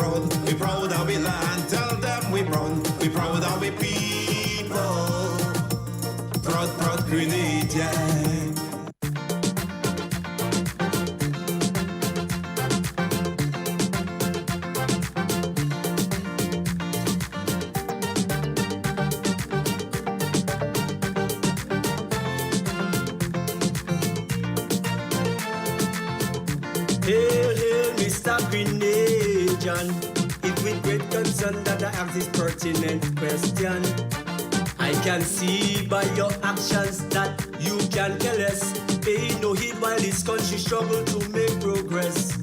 proud of we land. Tell them we proud of we people. Proud Grenade, yeah. Hail, hail, Mr. Grenadian. It's with great concern that I ask this pertinent question. I can see by your actions that you can care less. Pay no heed while this country struggle to make progress.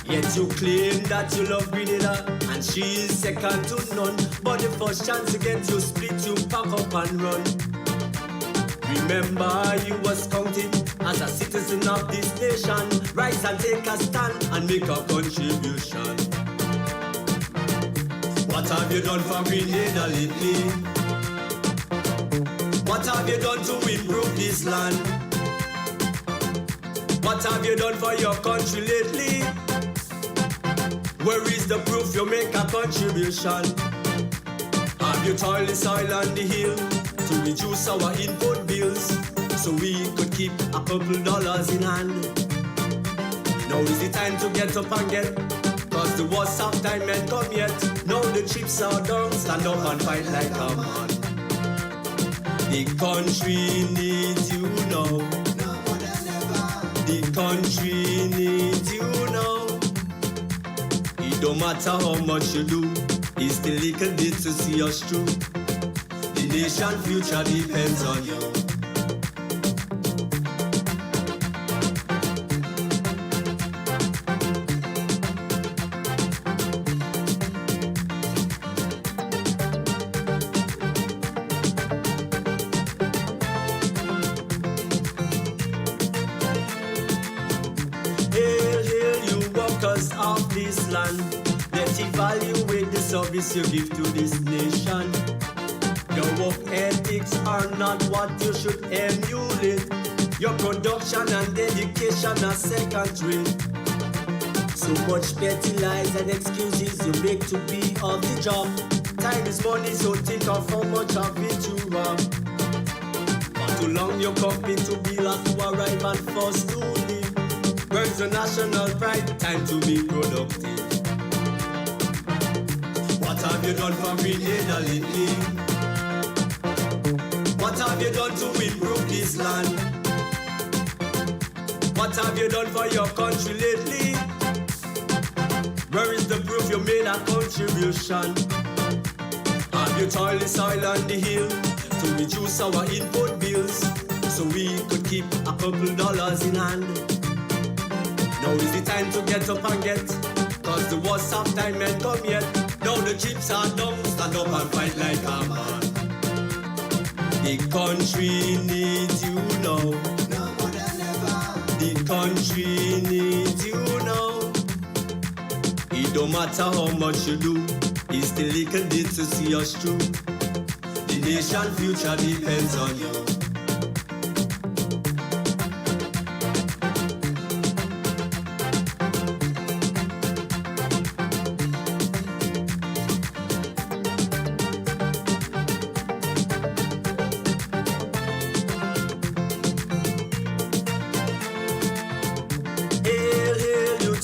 Yet you claim that you love Grenada and she is second to none. But the first chance to get you split, you pack up and run. Remember you was counted as a citizen of this nation. Rise and take a stand and make a contribution. What have you done for Grenada lately? What have you done to improve this land? What have you done for your country lately? Where is the proof you make a contribution? Have you toiled the soil and the hill to reduce our input bills so we could keep a couple dollars in hand? Now is the time to get up and get, cause the worst of time ain't come yet. Now the chips are down, stand up and fight like a man. The country needs you now. The country needs you now. It don't matter how much you do, it's still little bit to see us through. The nation's future depends on you. Hail, hail, you workers of this land. Let evaluate the service you give to this nation. Your work ethics are not what you should emulate. Your production and dedication are second rate. So much petty lies and excuses you make to be of the job. Time is money, so think of how much of it you rob. For too long your company to be last to arrive and forced to leave. Where's the national pride? Time to be productive. What have you done for Grenada lately? What have you done to improve this land? What have you done for your country lately? Where is the proof you made a contribution? Have you toiled the soil and the hill to reduce our input bills so we could keep a couple dollars in hand? Now is the time to get up and get, cause the worst of time ain't come yet. Now the chips are down, stand up and fight like a man. The country needs you now. The country needs you now. It don't matter how much you do, it's still little bit to see us through. The nation's future depends on you.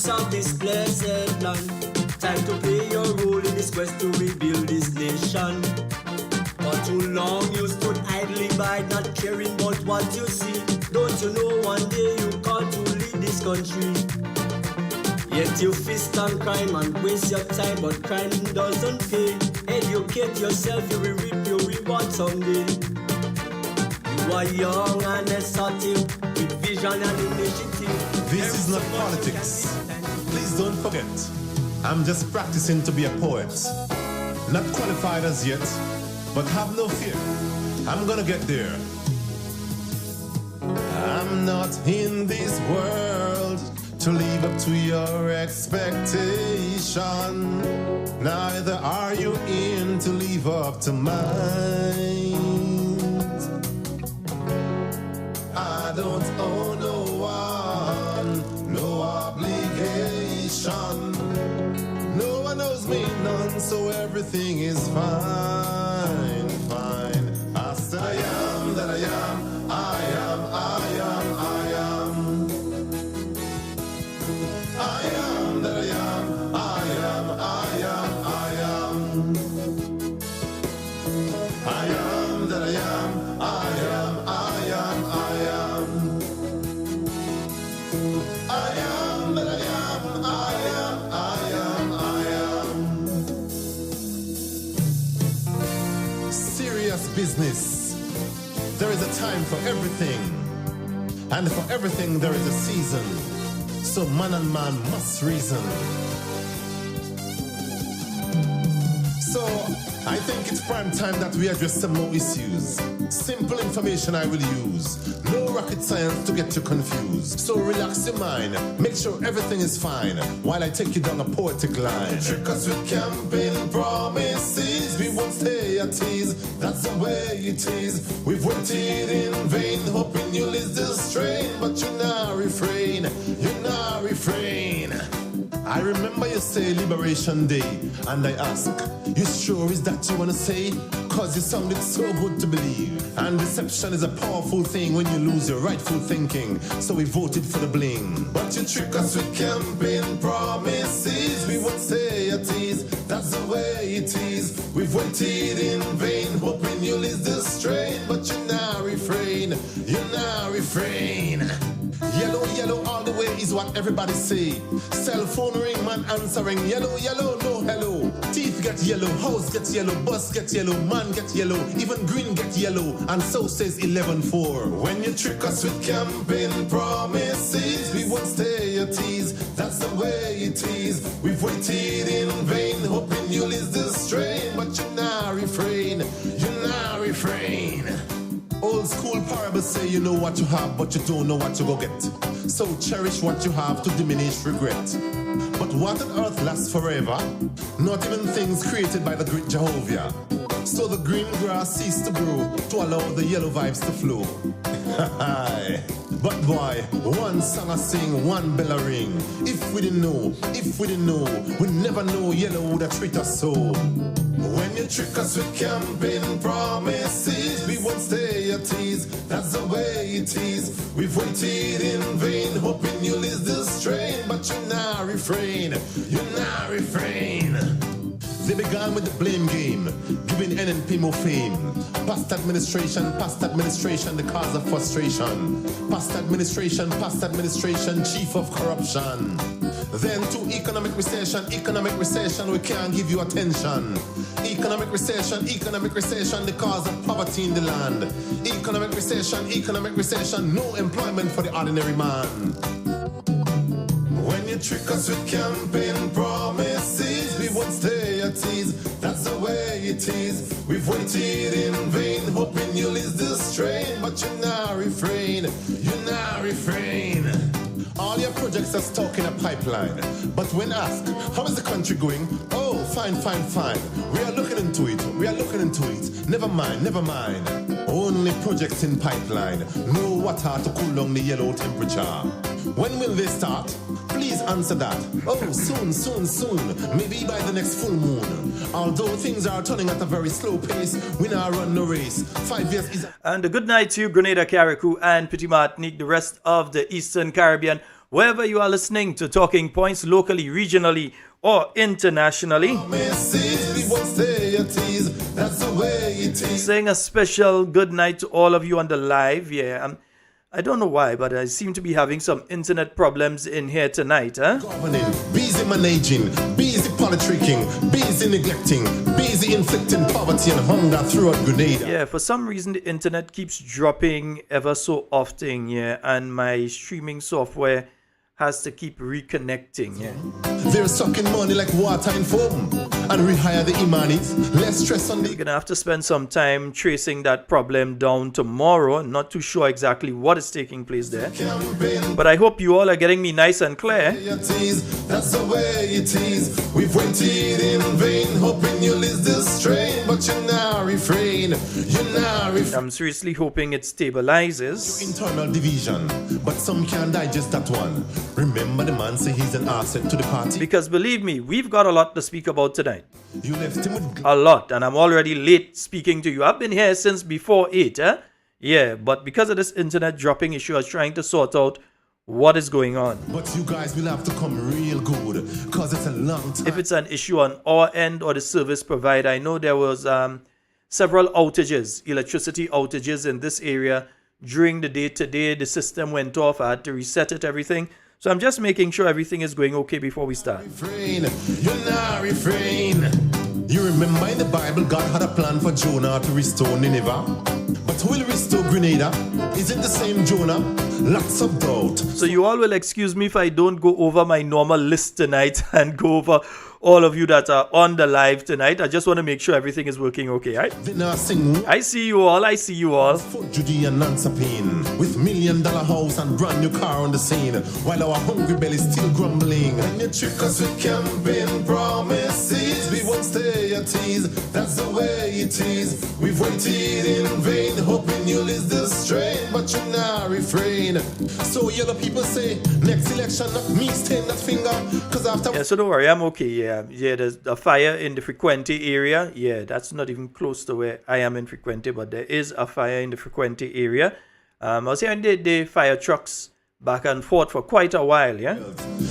Of this blessed land, time to play your role in this quest to rebuild this nation. For too long you stood idly by, not caring about what you see. Don't you know one day you called to lead this country? Yet you fist on crime and waste your time, but crime doesn't pay. Educate yourself, you will reap your reward someday. You are young and assertive, with vision and initiative. This is not politics. Please don't forget, I'm just practicing to be a poet. Not qualified as yet, but have no fear, I'm gonna get there. I'm not in this world to live up to your expectation. Neither are you in to live up to mine. I don't owe no one, no obligation, no one, so everything is fine, fine. I said I am that I am, I am, I am, I am. I am that I am, I am, I am, I am. I am that I am, I am, I am, I am. I am that I am, I am, I am, I am. Serious business. There is a time for everything, and for everything there is a season. So man and man must reason. So I think it's prime time that we address some more issues. Simple information I will use. No rocket science to get you confused. So relax your mind, make sure everything is fine while I take you down a poetic line. Trick us with campaign promises, we won't stay at ease. That's the way it is. We've waited in vain, hoping you'll ease the strain, but you now refrain, you now refrain. I remember you say Liberation Day, and I ask, you sure is that you wanna say? Cause you sounded so good to believe. And deception is a powerful thing when you lose your rightful thinking. So we voted for the bling. But you trick us with campaign promises, we won't stay at ease. That's the way it is. We've waited in vain, hoping you'll ease the strain, but you now refrain, you now refrain. Yellow, yellow all the way is what everybody say. Cell phone ring, man answering. Yellow, yellow, no hello. Teeth get yellow, house get yellow, bus get yellow, man get yellow, even green get yellow, and so says 11-4. When you trick us with campaign promises, we won't stay at ease. That's the way it is. We've waited in vain, hoping you'll ease the strain, but you now refrain, you now refrain. Old school parables say you know what you have, but you don't know what you go get. So cherish what you have to diminish regret. But what on earth lasts forever? Not even things created by the great Jehovah. So the green grass ceased to grow to allow the yellow vibes to flow. But boy, one song I sing, one bell a ring. If we didn't know, we never know yellow would have treat us so. When you trick us with campaign promises, we won't stay at ease. That's the way it is. We've waited in vain, hoping you'll ease the strain, but you now refrain, you now refrain. They began with the blame game, giving NNP more fame. Past administration, the cause of frustration. Past administration, chief of corruption. Then to economic recession, we can't give you attention. Economic recession, the cause of poverty in the land. Economic recession, no employment for the ordinary man. When you trick us with campaign promises, we won't stay at ease. That's the way it is. We've waited in vain, hoping you'll ease the strain, but you now refrain, you now refrain. All your projects are stuck in a pipeline, but when asked, how is the country going? Oh, fine. We are looking into it. Never mind. Only projects in pipeline. No water to cool down the yellow temperature. When will they start? Please answer that. Oh, soon. Maybe by the next full moon. Although things are turning at a very slow pace, we now run no race. 5 years is... And a good night to you, Grenada, Carriacou, and Petit Martinique, the rest of the Eastern Caribbean, wherever you are listening to Talking Points, locally, regionally, or internationally. Saying a special good night to all of you on the live. Yeah, I don't know why, but I seem to be having some internet problems in here tonight, huh? Governing, busy managing, busy politicking, busy neglecting, busy inflicting poverty and hunger throughout Grenada. Yeah, for some reason the internet keeps dropping ever so often, yeah, and my streaming software has to keep reconnecting, yeah. They're sucking money like water in foam and rehire the Imanis. Less stress on the... We're gonna have to spend some time tracing that problem down tomorrow. Not too sure exactly what is taking place there, but I hope you all are getting me nice and clear. That's the way it is. We've waited in vain, hoping you'll ease the strain, but you now refrain. refrain. You nah refrain. I'm seriously hoping it stabilizes. Internal division, but some can't digest that one. Remember the man say he's an asset to the party. Because believe me, we've got a lot to speak about tonight. You left him with A lot. And I'm already late speaking to you. I've been here since before 8, eh? Yeah, but because of this internet dropping issue, I was trying to sort out what is going on. but you guys will have to come real good, cause it's a long time. If it's an issue on our end or the service provider, I know there was several outages, electricity outages in this area during the day today. The system went off. I had to reset it, everything. So I'm just making sure everything is going okay before we start. refrain, you nah refrain. You remember in the Bible, God had a plan for Jonah to restore Nineveh. But who will restore Grenada? Is it the same Jonah? Lots of doubt. So you all will excuse me if I don't go over my normal list tonight and go over all of you that are on the live tonight. I just want to make sure everything is working okay, right? They now sing I see you all. I see you all. for Judy and Nancy Payne with $1 million house and brand new car on the scene, while our hungry belly still grumbling. When you trick us with campaign promises, we won't stay at ease. That's the way it is. We've waited in vain, hoping you'll ease the strain, but you now refrain. So yellow people say, next election, not me stain that finger, cause after Yeah, so don't worry, I'm okay. Yeah, there's a fire in the Frequenty area. Yeah, that's not even close to where I am in Frequenty, but there is a fire in the Frequenty area. I was hearing the fire trucks back and forth for quite a while, yeah,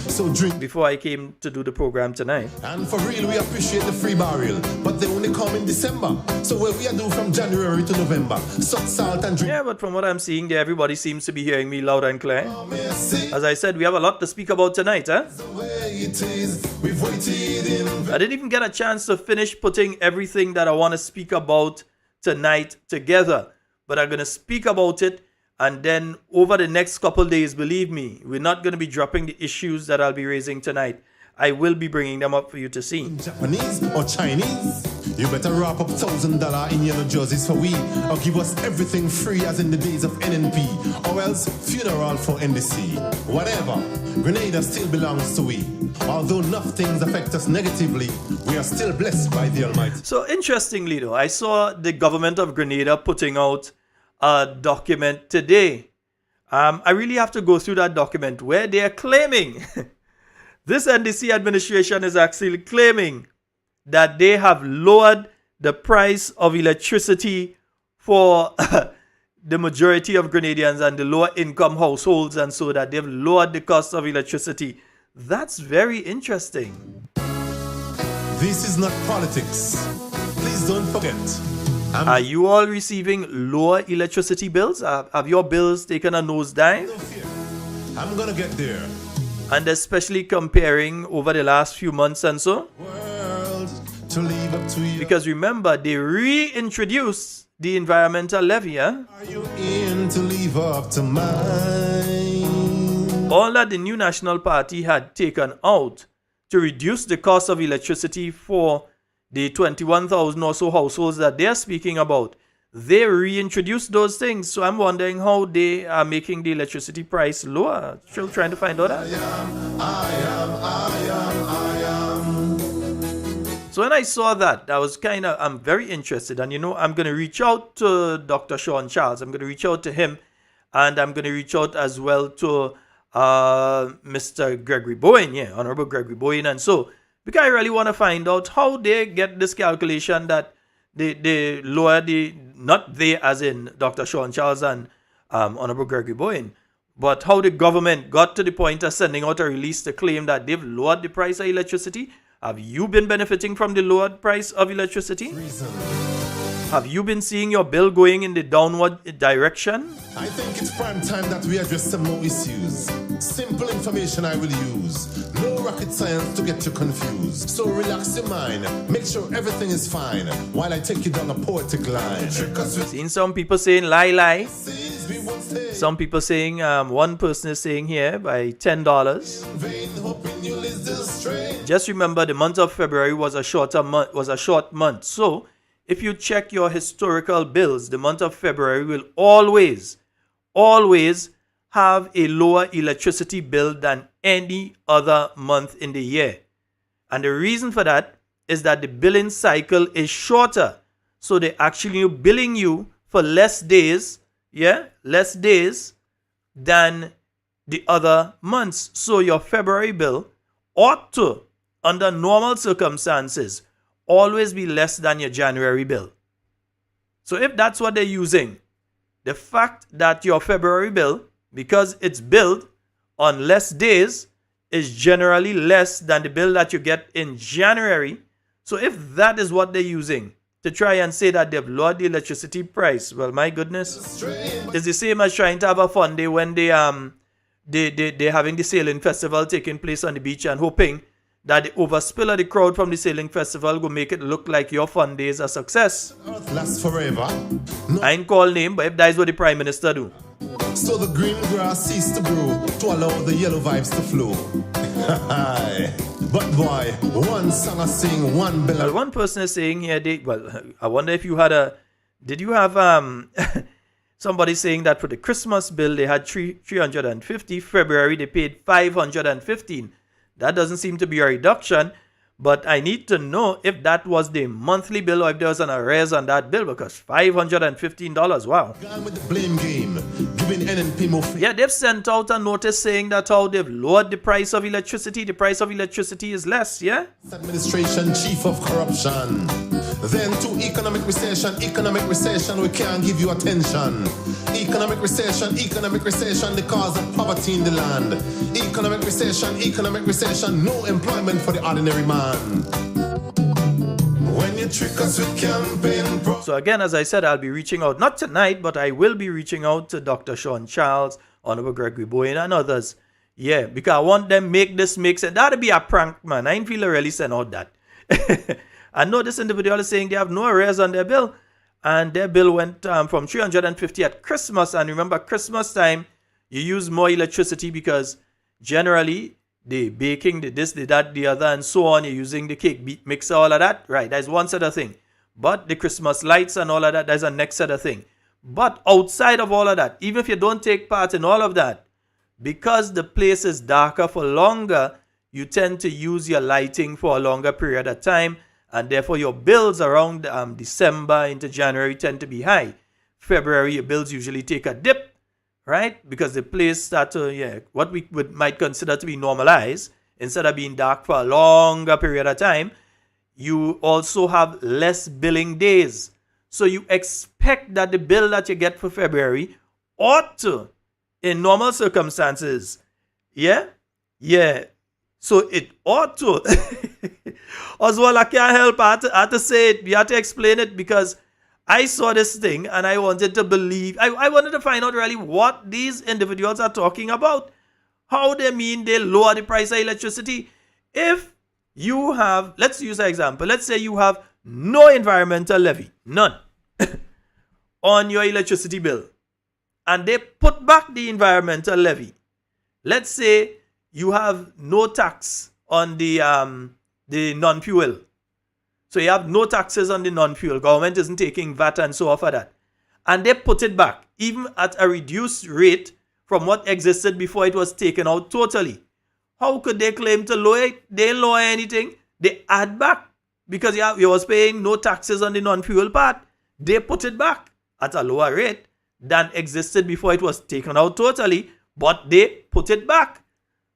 so drink. before I came to do the program tonight. And for real, we appreciate the free barrel, but they only come in December. So what we are doing from January to November, suck salt and drink. Yeah, but from what I'm seeing there, everybody seems to be hearing me loud and clear. Promises, As I said, we have a lot to speak about tonight, huh? the way it is. We've waited in vain. I didn't even get a chance to finish putting everything that I want to speak about tonight together, but I'm going to speak about it. And then over the next couple days, believe me, we're not going to be dropping the issues that I'll be raising tonight. I will be bringing them up for you to see. Japanese or Chinese? You better wrap up $1,000 in yellow jerseys for we, or give us everything free as in the days of NNP, or else funeral for NDC. Whatever, Grenada still belongs to we. Although enough things affect us negatively, we are still blessed by the Almighty. So interestingly though, I saw the government of Grenada putting out a document today. I really have to go through that document where they are claiming, this NDC administration is actually claiming that they have lowered the price of electricity for the majority of Grenadians and the lower income households, and so that they've lowered the cost of electricity. That's very interesting. This is not politics. Please don't forget. Are you all receiving lower electricity bills? Have your bills taken a nosedive? I'm gonna get there. And especially comparing over the last few months and so? World to leave up to you. Because remember, they reintroduced the environmental levy, huh? Are you in to leave up to mine? All that the new National Party had taken out to reduce the cost of electricity for the 21,000 or so households that they're speaking about. They reintroduced those things. So I'm wondering how they are making the electricity price lower. Still trying to find out that. So when I saw that, I'm very interested. And I'm going to reach out to Dr. Sean Charles. I'm going to reach out to him. And I'm going to reach out as well to Mr. Gregory Bowen. Yeah, Honorable Gregory Bowen. And so, because I really want to find out how they get this calculation that they lower not they as in Dr. Sean Charles and Honorable Gregory Bowen, but how the government got to the point of sending out a release to claim that they've lowered the price of electricity. Have you been benefiting from the lowered price of electricity? Have you been seeing your bill going in the downward direction? I think it's prime time that we address some more issues. Simple information I will use. No rocket science to get you confused. So relax your mind. Make sure everything is fine while I take you down a poetic line. Seen some people saying lie. We won't stay Some people saying, one person is saying here by $10. in vain, hoping you'll ease the strain. Just remember the month of February was a short month. So if you check your historical bills, the month of February will always have a lower electricity bill than any other month in the year. And the reason for that is that the billing cycle is shorter. So they're actually billing you for less days, less days than the other months. So your February bill ought to, under normal circumstances, always be less than your January bill. So if that's what they're using, the fact that your February bill, because it's billed on less days, is generally less than the bill that you get in January. So if that is what they're using to try and say that they've lowered the electricity price, well, my goodness, it's the same as trying to have a fun day when they're having the sailing festival taking place on the beach and hoping that the overspill of the crowd from the sailing festival will make it look like your fun day is a success. Earth lasts forever. I ain't call name, but if that is what the Prime Minister do. So the green grass ceased to grow to allow the yellow vibes to flow. But boy, one song I sing, one bell. Well, one person is saying here, I wonder if you had did you have somebody saying that for the Christmas bill they had 350, February they paid 515. That doesn't seem to be a reduction, but I need to know if that was the monthly bill or if there was an arrears on that bill, because $515, wow. Gone with the blame game, giving NNP more free. Yeah, they've sent out a notice saying that how they've lowered the price of electricity. The price of electricity is less, yeah? Administration chief of corruption. Then to economic recession, we can't give you attention. Economic recession, the cause of poverty in the land. Economic recession, no employment for the ordinary man. When you trick us with campaign So again, as I said, I'll be reaching out, not tonight, but I will be reaching out to Dr. Sean Charles, Honorable Gregory Bowen, and others. Yeah, because I want them make this make sense. That'll be a prank, man. I ain't feel really send out that. I know this individual is saying they have no arrears on their bill, and their bill went from 350 at Christmas. And remember, Christmas time, you use more electricity because generally the baking, the this, the that, the other, and so on. You're using the cake beat mixer, all of that. Right, that's one set of thing. But the Christmas lights and all of that, that's a next set of thing. But outside of all of that, even if you don't take part in all of that, because the place is darker for longer, you tend to use your lighting for a longer period of time, and therefore your bills around December into January tend to be high. February, your bills usually take a dip, right? Because the place starts to, what we might consider to be normalized, instead of being dark for a longer period of time, you also have less billing days. So you expect that the bill that you get for February ought to, in normal circumstances, so it ought to. Oswald, I can't help. I had to say it. We had to explain it because I saw this thing and I wanted to believe. I wanted to find out really what these individuals are talking about. How they mean they lower the price of electricity. If you have, let's use an example. Let's say you have no environmental levy, none, on your electricity bill. And they put back the environmental levy. Let's say you have no tax on the non-fuel. So you have no taxes on the non-fuel. Government isn't taking VAT and so on for that. And they put it back, even at a reduced rate from what existed before it was taken out totally. How could they claim to lower it? They didn't lower anything. They add back because you was paying no taxes on the non-fuel part. They put it back at a lower rate than existed before it was taken out totally, but they put it back.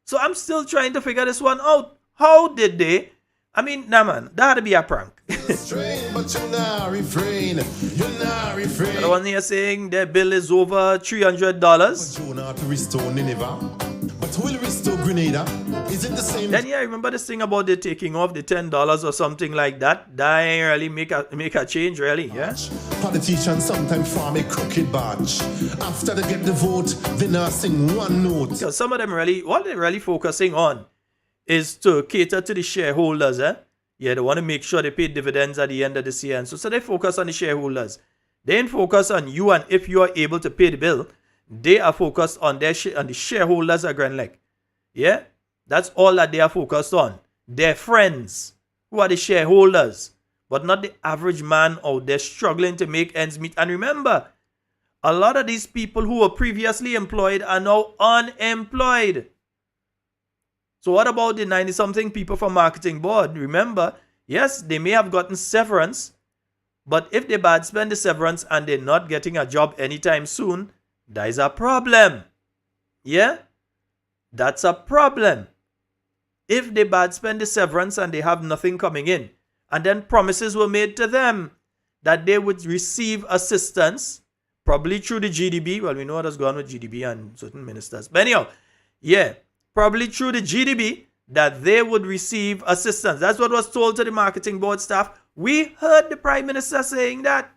So I'm still trying to figure this one out. How did they? I mean, nah man, that had to be a prank. But you're not refrain. The one here saying their bill is over $300. Jonah to restore Nineveh, but will restore Grenada? Is it the same? Then I remember this thing about they taking off the $10 or something like that. That ain't really make a change, really, yeah? Politicians sometimes form a crooked batch. After they get the vote, they now sing one note. Because some of them really, what they're really focusing on is to cater to the shareholders, Yeah, they want to make sure they pay dividends at the end of this year. And so they focus on the shareholders. They ain't focus on you, and if you are able to pay the bill, they are focused on on the shareholders at Grand Lake. Yeah? That's all that they are focused on. Their friends, who are the shareholders, but not the average man out there struggling to make ends meet. And remember, a lot of these people who were previously employed are now unemployed. So what about the 90-something people from marketing board? Remember, yes, they may have gotten severance, But if they bad spend the severance and they're not getting a job anytime soon, that is a problem. Yeah? That's a problem. If they bad spend the severance and they have nothing coming in, and then promises were made to them that they would receive assistance, probably through the GDB. Well, we know what has gone with GDB and certain ministers. But anyhow, yeah, probably through the GDB, that they would receive assistance. That's what was told to the marketing board staff. We heard the Prime Minister saying that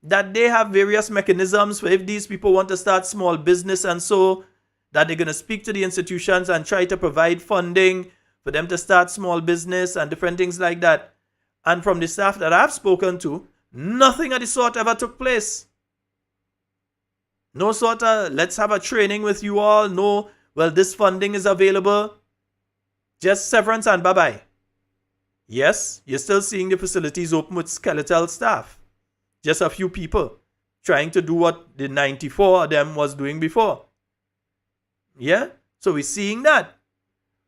they have various mechanisms for if these people want to start small business and so, that they're going to speak to the institutions and try to provide funding for them to start small business and different things like that. And from the staff that I've spoken to, nothing of the sort ever took place. No sort of, let's have a training with you all. No, well, this funding is available. Just severance and bye-bye. Yes, you're still seeing the facilities open with skeletal staff. Just a few people trying to do what the 94 of them was doing before. Yeah, so we're seeing that.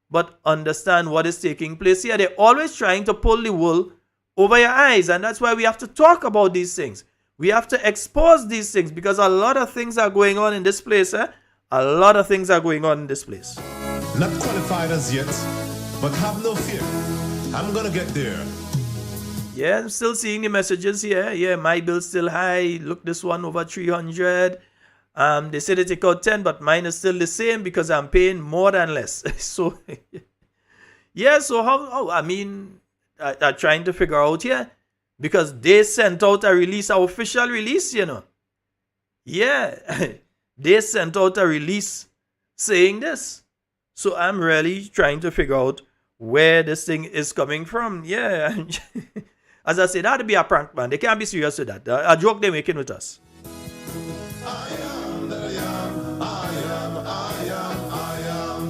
But understand what is taking place here. They're always trying to pull the wool over your eyes. And that's why we have to talk about these things. We have to expose these things because a lot of things are going on in this place. A lot of things are going on in this place. Not qualified as yet, but have no fear. I'm gonna get there. Yeah, I'm still seeing the messages here. Yeah, my bill's still high. Look, this one over 300. They say they take out 10, but mine is still the same because I'm paying more than less. So, yeah, so how I mean, I'm trying to figure out here because they sent out a release, an official release, you know. Yeah, they sent out a release saying this. So I'm really trying to figure out where this thing is coming from. Yeah, as I said, that'd be a prank, man. They can't be serious with that. A joke they're making with us. I am that I am. I am. I am. I am.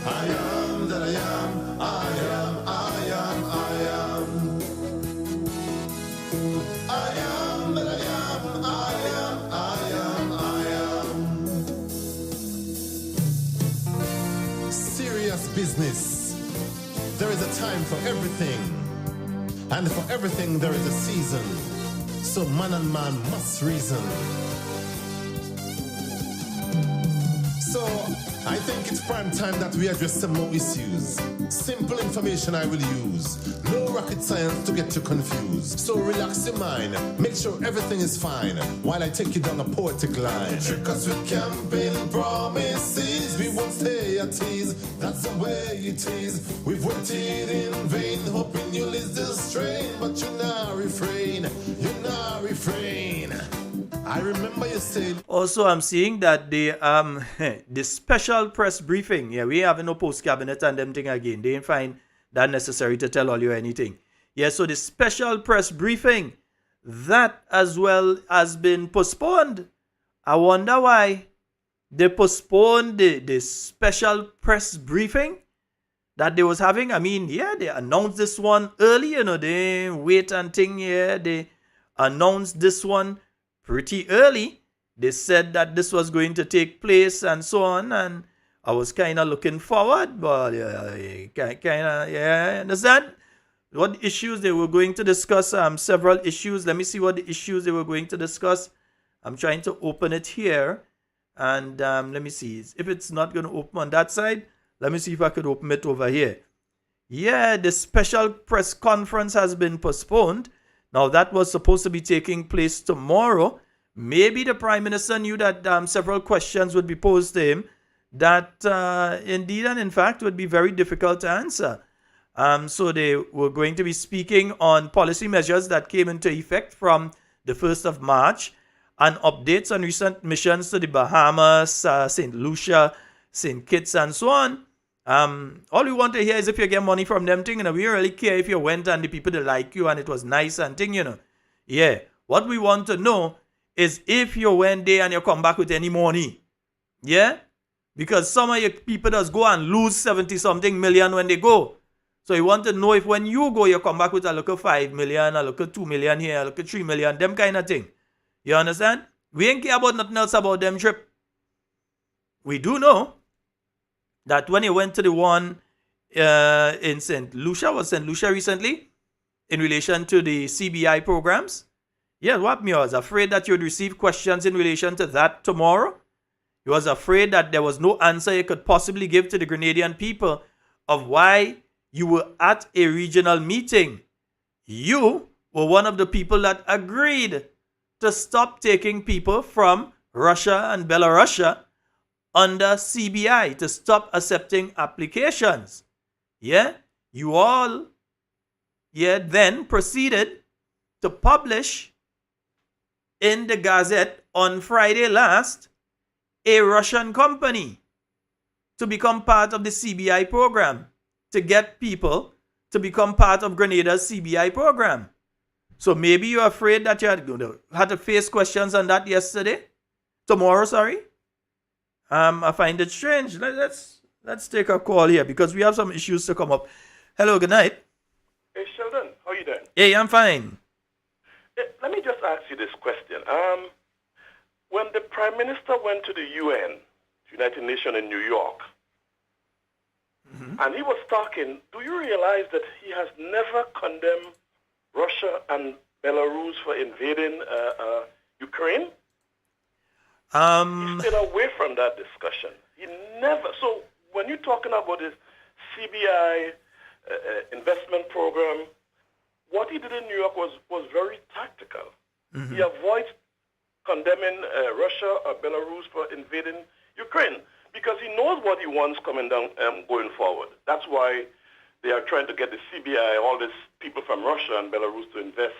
I am that I am. I am. I am. I am. I am that I am. I am. I am. I am. Serious business. There is a time for everything, and for everything there is a season. So man and man must reason. So I think it's prime time that we address some more issues. Simple information I will use. No rocket science to get you confused. So relax your mind. Make sure everything is fine while I take you down a poetic line. Trick us with campaign promises. We won't stay at ease. That's the way it is. We've waited in vain, hoping you'll ease the strain, but you now refrain. You now refrain. I remember you said. Also, I'm seeing that the special press briefing. Yeah, we have no post cabinet and them thing again. They didn't find that necessary to tell all you anything. Yeah, so the special press briefing, that as well has been postponed. I wonder why they postponed the special press briefing that they was having. I mean, yeah, they announced this one early, you know, they wait and thing, yeah, they announced this one pretty early. They said that this was going to take place and so on, and I was kind of looking forward, but yeah, I understand what issues they were going to discuss. Several issues. Let me see what the issues they were going to discuss. I'm trying to open it here, and let me see if it's not going to open on that side. Let me see if I could open it over here. Yeah, the special press conference has been postponed. Now, that was supposed to be taking place tomorrow. Maybe the Prime Minister knew that several questions would be posed to him that indeed and in fact would be very difficult to answer. So they were going to be speaking on policy measures that came into effect from the 1st of March and updates on recent missions to the Bahamas, St. Lucia, St. Kitts, and so on. All we want to hear is if you get money from them thing, you know, we don't really care if you went and the people that like you and it was nice and thing, you know. Yeah, what we want to know is if you went there and you come back with any money. Yeah? Because some of your people does go and lose 70-something million when they go. So you want to know if when you go, you come back with a look of 5 million, a look of 2 million here, a look of 3 million, them kind of thing. You understand? We ain't care about nothing else about them trip. We do know that when he went to the one in St. Lucia, was St. Lucia recently? in relation to the CBI programs? Yes, what me was afraid that you would receive questions in relation to that tomorrow. You was afraid that there was no answer you could possibly give to the Grenadian people of why you were at a regional meeting. You were one of the people that agreed to stop taking people from Russia and Belarus under CBI, to stop accepting applications. Yeah, you all then proceeded to publish in the Gazette on Friday last a Russian company to become part of the CBI program, to get people to become part of Grenada's CBI program. So maybe you're afraid that you had to face questions on that tomorrow, sorry. I find it strange. Let's take a call here because we have some issues to come up. Hello, good night. Hey, Sheldon, how are you doing? Hey, I'm fine. Let me just ask you this question. When the Prime Minister went to the UN, United Nations in New York, and he was talking, do you realize that he has never condemned Russia and Belarus for invading Ukraine? He stayed away from that discussion. He never. So when you're talking about this CBI investment program, what he did in New York was very tactical. He avoids condemning Russia or Belarus for invading Ukraine because he knows what he wants coming down going forward. That's why they are trying to get the CBI, all these people from Russia and Belarus to invest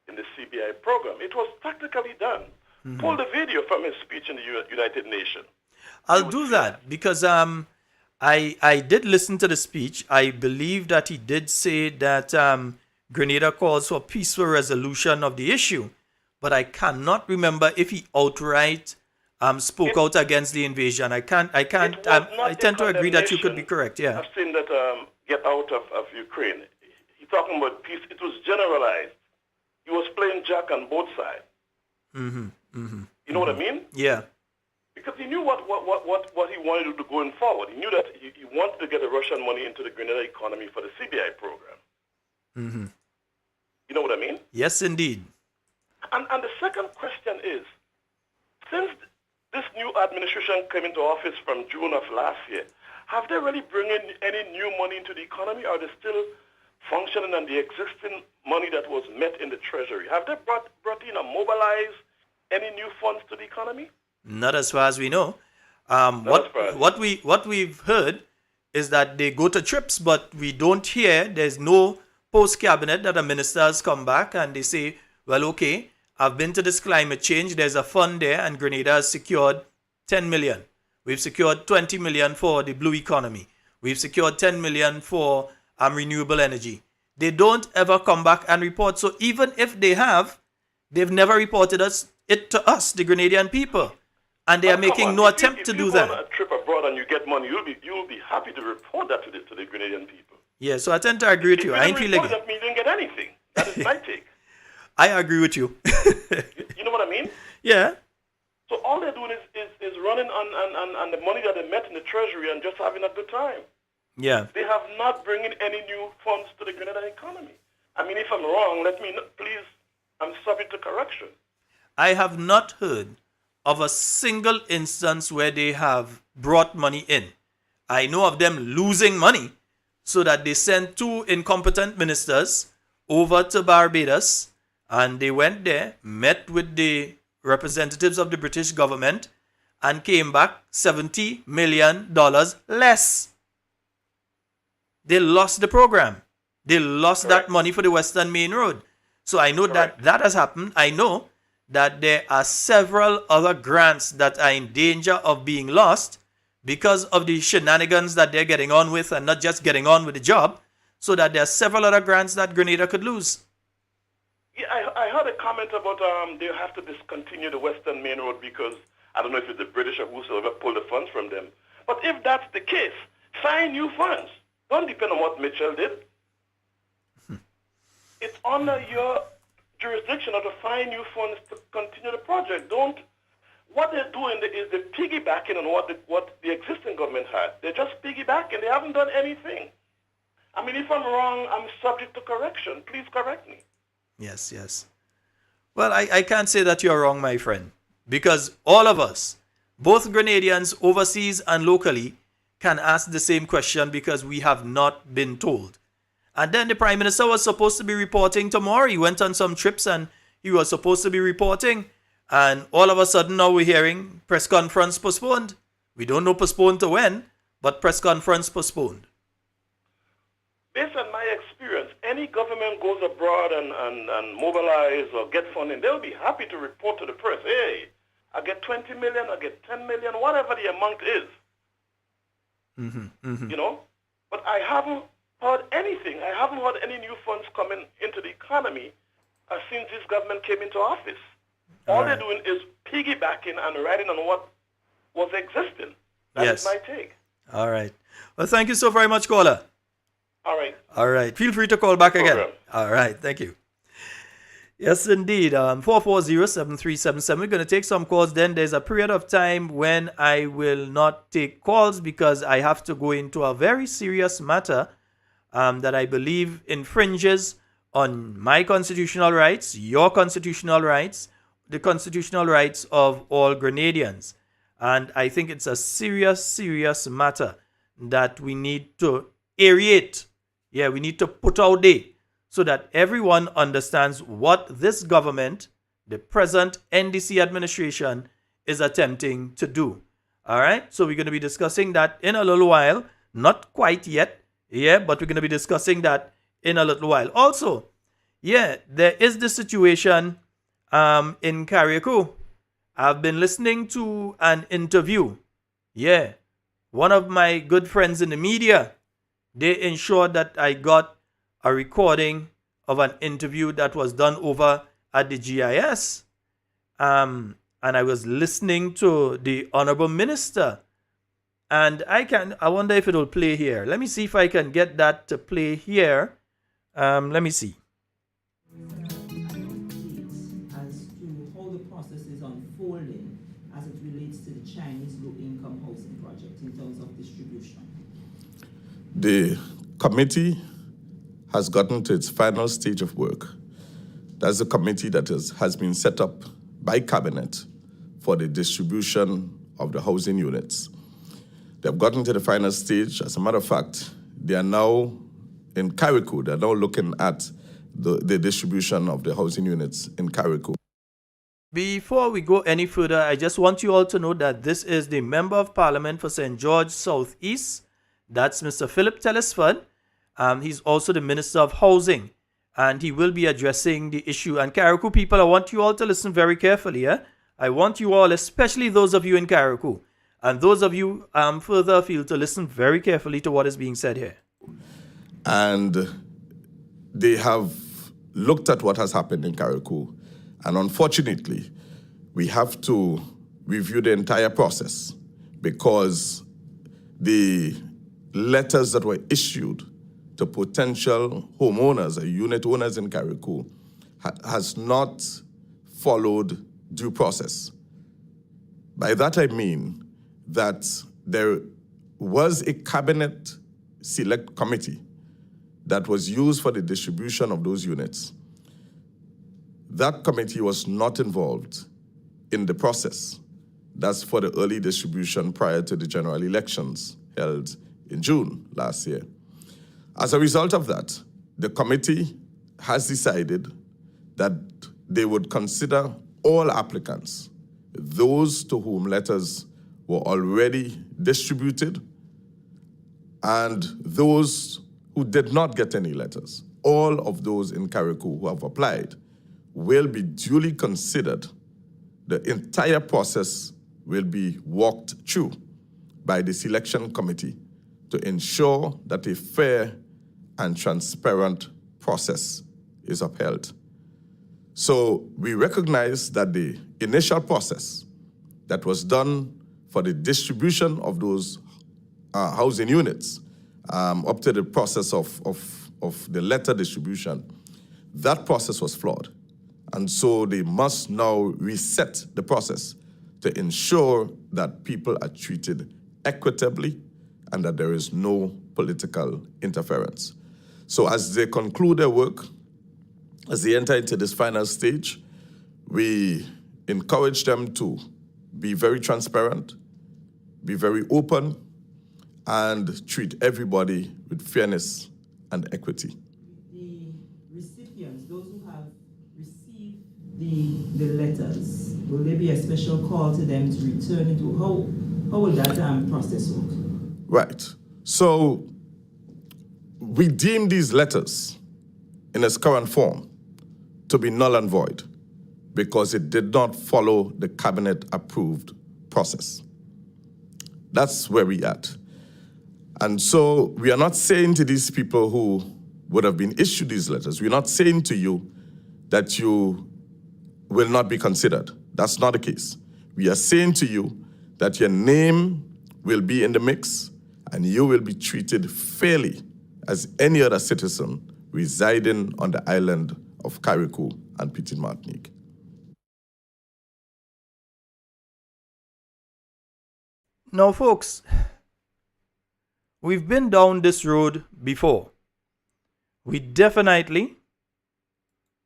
in the CBI program. It was tactically done. Pull the video from his speech in the United Nations. I'll do that because I did listen to the speech. I believe that he did say that Grenada calls for peaceful resolution of the issue, but I cannot remember if he outright spoke out against the invasion. I can't. I tend to agree that you could be correct. Yeah. I've seen that get out of Ukraine. He's talking about peace. It was generalized. He was playing jack on both sides. You know what I mean? Yeah. Because he knew what he wanted to do going forward. He knew that he wanted to get the Russian money into the Grenada economy for the CBI program. You know what I mean? Yes, indeed. And the second question is, since this new administration came into office from June of last year, have they really brought in any new money into the economy, or are they still functioning on the existing money that was met in the Treasury? Have they brought in or mobilized any new funds to the economy? Not as far as we know. What we've heard is that they go to trips, but we don't hear. There's no post cabinet that a minister has come back and they say, well, okay, I've been to this climate change. There's a fund there, and Grenada has secured 10 million. We've secured 20 million for the blue economy. We've secured 10 million for renewable energy. They don't ever come back and report. So even if they have, they've never reported it to us, the Grenadian people. And they are making no attempt to do that. If you go on a trip abroad and you get money, you'll be happy to report that to the Grenadian people. Yeah, so I tend to agree with you. I ain't feeling it. That means you didn't get anything. That is my take. I agree with you. You know what I mean? Yeah. So all they're doing is running on the money that they met in the Treasury and just having a good time. Yeah. They have not bringing any new funds to the Grenada economy. I mean, if I'm wrong, let me know, please. I'm subject to correction. I have not heard of a single instance where they have brought money in. I know of them losing money so that they sent 2 incompetent ministers over to Barbados, and they went there, met with the representatives of the British government, and came back $70 million less. They lost the program. They lost that money for the Western Main Road. So I know that has happened. I know that there are several other grants that are in danger of being lost because of the shenanigans that they're getting on with, and not just getting on with the job, so that there are several other grants that Grenada could lose. Yeah, I heard a comment about they have to discontinue the Western Main Road because, I don't know if it's the British or whosoever pulled the funds from them. But if that's the case, find new funds. Don't depend on what Mitchell did. It's under your jurisdiction to find new funds to continue the project. What they're doing is they're piggybacking on what the existing government had. They're just piggybacking. They haven't done anything. I mean, if I'm wrong, I'm subject to correction. Please correct me. Yes, yes. Well, I can't say that you're wrong, my friend, because all of us, both Grenadians overseas and locally, can ask the same question because we have not been told. And then the Prime Minister was supposed to be reporting tomorrow. He went on some trips and he was supposed to be reporting. And all of a sudden now we're hearing press conference postponed. We don't know postponed to when, but press conference postponed. Based on my experience, any government goes abroad and mobilize or get funding, they'll be happy to report to the press, hey, I get 20 million, I get 10 million, whatever the amount is. You know? But I haven't heard anything. I haven't heard any new funds coming into the economy since this government came into office. All they're doing is piggybacking and riding on what was existing. That is my take. All right. Well, thank you so very much, caller. All right. All right. Feel free to call back again. All right. Thank you. Yes, indeed. 440-7377. We're going to take some calls. Then there's a period of time when I will not take calls because I have to go into a very serious matter that I believe infringes on my constitutional rights, your constitutional rights, the constitutional rights of all Grenadians. And I think it's a serious, serious matter that we need to aerate. Yeah, we need to put out there so that everyone understands what this government, the present NDC administration, is attempting to do. All right, so we're going to be discussing that in a little while. Not quite yet, but we're going to be discussing that in a little while. Also, there is the situation in Carriacou. I've been listening to an interview. One of my good friends in the media, they ensured that I got a recording of an interview that was done over at the GIS. And I was listening to the Honorable Minister. And I wonder if it will play here. Let me see if I can get that to play here. Let me see. As to how the process is unfolding as it relates to the Chinese low-income housing project in terms of distribution. The committee has gotten to its final stage of work. That's the committee that has been set up by Cabinet for the distribution of the housing units. They've gotten to the final stage. As a matter of fact, they are now in Carriacou. They're now looking at the distribution of the housing units in Carriacou. Before we go any further, I just want you all to know that this is the Member of Parliament for St. George Southeast. That's Mr. Philip Telesford. He's also the Minister of Housing, and he will be addressing the issue. And Carriacou people, I want you all to listen very carefully. I want you all, especially those of you in Carriacou, and those of you further afield, to listen very carefully to what is being said here. And they have looked at what has happened in Carriacou, and unfortunately, we have to review the entire process because the letters that were issued to potential homeowners or unit owners in Carriacou has not followed due process. By that I mean that there was a Cabinet Select Committee that was used for the distribution of those units. That committee was not involved in the process. That's for the early distribution prior to the general elections held in June last year. As a result of that, the committee has decided that they would consider all applicants, those to whom letters were already distributed and those who did not get any letters. All of those in Carriacou who have applied will be duly considered. The entire process will be walked through by the selection committee to ensure that a fair and transparent process is upheld. So we recognize that the initial process that was done for the distribution of those housing units up to the process of the letter distribution, that process was flawed. And so they must now reset the process to ensure that people are treated equitably and that there is no political interference. So as they conclude their work, as they enter into this final stage, we encourage them to be very transparent, be very open, and treat everybody with fairness and equity. The recipients, those who have received the letters, will there be a special call to them to return it? How will that process work? Right. So we deem these letters in its current form to be null and void because it did not follow the cabinet-approved process. That's where we at. And so we are not saying to these people who would have been issued these letters, we're not saying to you that you will not be considered. That's not the case. We are saying to you that your name will be in the mix and you will be treated fairly as any other citizen residing on the island of Carriacou and Petite Martinique. Now, folks, we've been down this road before. We definitely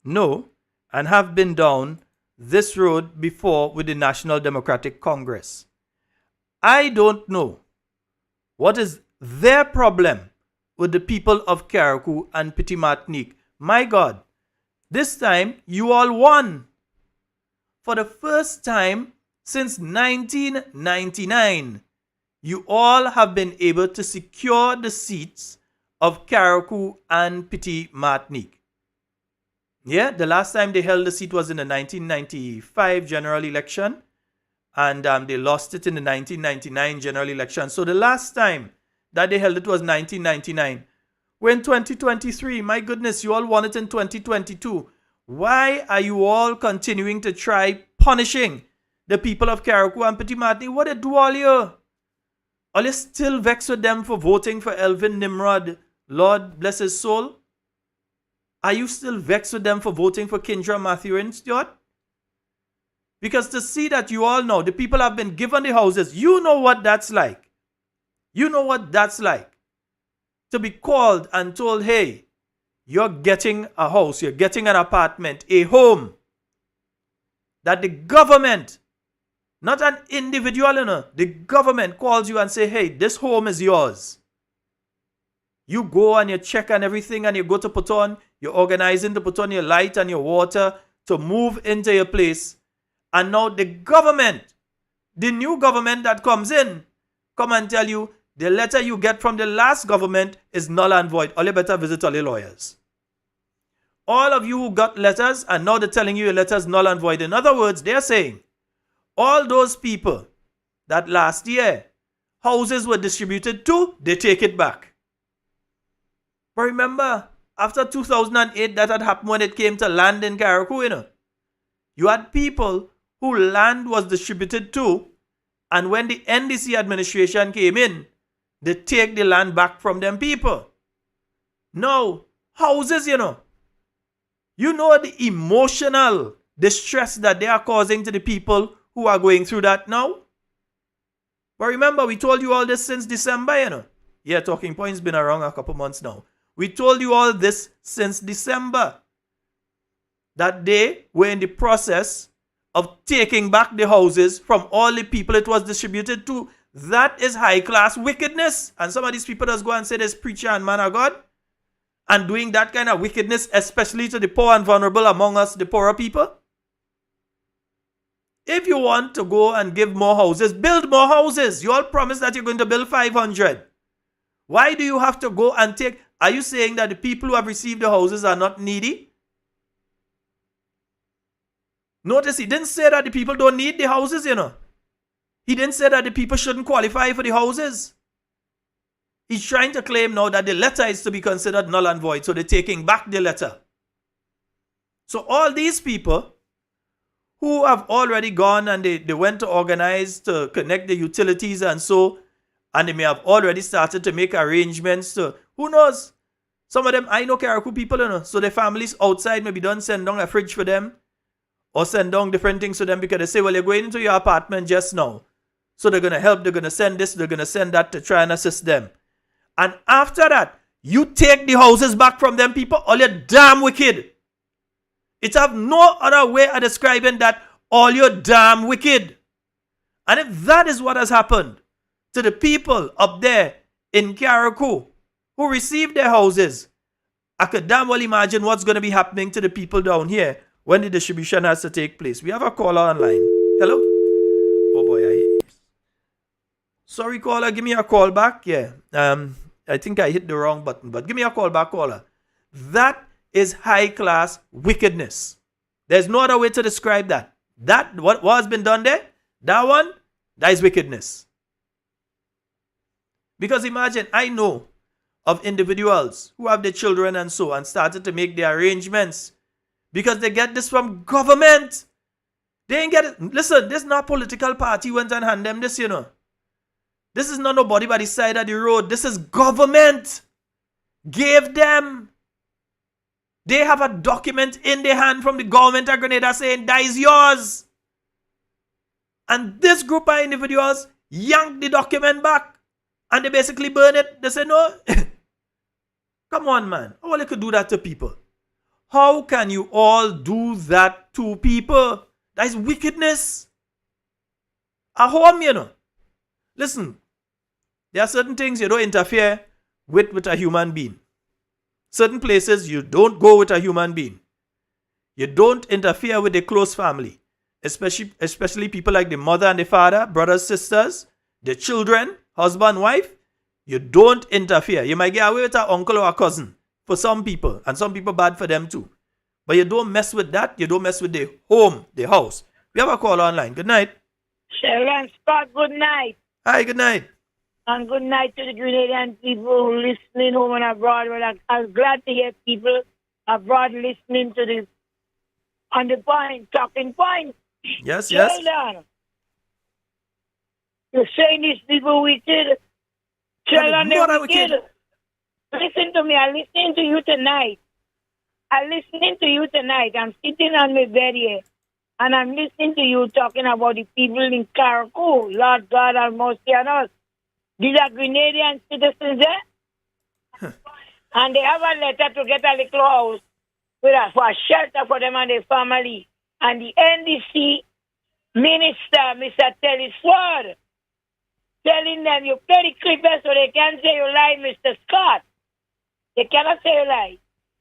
know and have been down this road before with the National Democratic Congress. I don't know what is their problem with the people of Carriacou and Petite Martinique. My God, this time you all won. For the first time since 1999, you all have been able to secure the seats of Carriacou and Petite Martinique. Yeah, the last time they held the seat was in the 1995 general election, and they lost it in the 1999 general election. So the last time that they held it was 1999. We're in 2023. My goodness, you all won it in 2022. Why are you all continuing to try punishing the people of Carriacou and Petite Martinique? What they do all year? Are you still vexed with them for voting for Elvin Nimrod? Lord bless his soul. Are you still vexed with them for voting for Kindra Mathurin Stewart? Because to see that you all know the people have been given the houses, you know what that's like. You know what that's like. To be called and told, hey, you're getting a house, you're getting an apartment, a home. That the government, not an individual, the government calls you and say, hey, this home is yours. You go and you check and everything and you go to put on, you're organizing to put on your light and your water to move into your place. And now the government, the new government that comes in, come and tell you the letter you get from the last government is null and void. All you better visit all your lawyers. All of you who got letters and now they're telling you your letter is null and void. In other words, they're saying all those people that last year houses were distributed to, they take it back. But remember, after 2008, that had happened when it came to land in Carriacou, You had people who land was distributed to, and when the NDC administration came in, they take the land back from them people. Now, houses, You know the emotional distress that they are causing to the people who are going through that now? But remember, we told you all this since December, Yeah, Talking Point's been around a couple months now. We told you all this since December. That they were in the process of taking back the houses from all the people it was distributed to. That is high-class wickedness. And some of these people just go and say this preacher and man of God. And doing that kind of wickedness, especially to the poor and vulnerable among us, the poorer people. If you want to go and give more houses, build more houses. You all promised that you're going to build 500. Why do you have to go and take... Are you saying that the people who have received the houses are not needy? Notice he didn't say that the people don't need the houses, He didn't say that the people shouldn't qualify for the houses. He's trying to claim now that the letter is to be considered null and void, so they're taking back the letter. So all these people who have already gone and they went to organize to connect the utilities and they may have already started to make arrangements to, who knows? Some of them, I know Carriacou people, so their families outside maybe don't send down a fridge for them or send down different things to them because they say, well, you're going into your apartment just now. So they're going to help, they're going to send this, they're going to send that to try and assist them. And after that, You take the houses back from them people, all you're damn wicked. It's have no other way of describing that, all you're damn wicked. And if that is what has happened to the people up there in Carriacou who received their houses, I could damn well imagine what's going to be happening to the people down here when the distribution has to take place. We have a caller online. Hello? Oh boy, sorry caller, give me a call back. Yeah, I think I hit the wrong button, but give me a call back, caller. That is high class wickedness. There's no other way to describe that. That, what has been done there, that is wickedness. Because imagine, I know of individuals who have their children and so and started to make their arrangements because they get this from government. They ain't get it. Listen, this is not political party went and hand them this, you know. This is not nobody by the side of the road. This is government. Gave them. They have a document in their hand from the government of Grenada saying that is yours. And this group of individuals yanked the document back and they basically burn it. They say no. Come on, man. How you could do that to people? How can you all do that to people? That is wickedness. At home, you know. Listen, there are certain things you don't interfere with a human being. Certain places you don't go with a human being. You don't interfere with a close family. Especially people like the mother and the father, brothers, sisters, the children, husband, wife. You don't interfere. You might get away with an uncle or a cousin for some people, and some people bad for them too. But you don't mess with that. You don't mess with the home, the house. We have a call online. Good night. Sheldon Scott, good night. Hi, good night. And good night to the Grenadian people listening home and abroad. Well, I'm glad to hear people abroad listening to this on the point, talking point. Yes. Sheldon, you're saying these people wicked. Sheldon, they're wicked. Listen to me. I'm listening to you tonight. I'm sitting on my bed here. And I'm listening to you talking about the people in Carriacou. Lord God Almighty and us. These are Grenadian citizens there. And they have a letter to get a little house for a shelter for them and their family. And the NDC minister, Mr. Telly Sword, telling them you play the clippers so they can't say you lie, Mr. Scott. They cannot say you lie.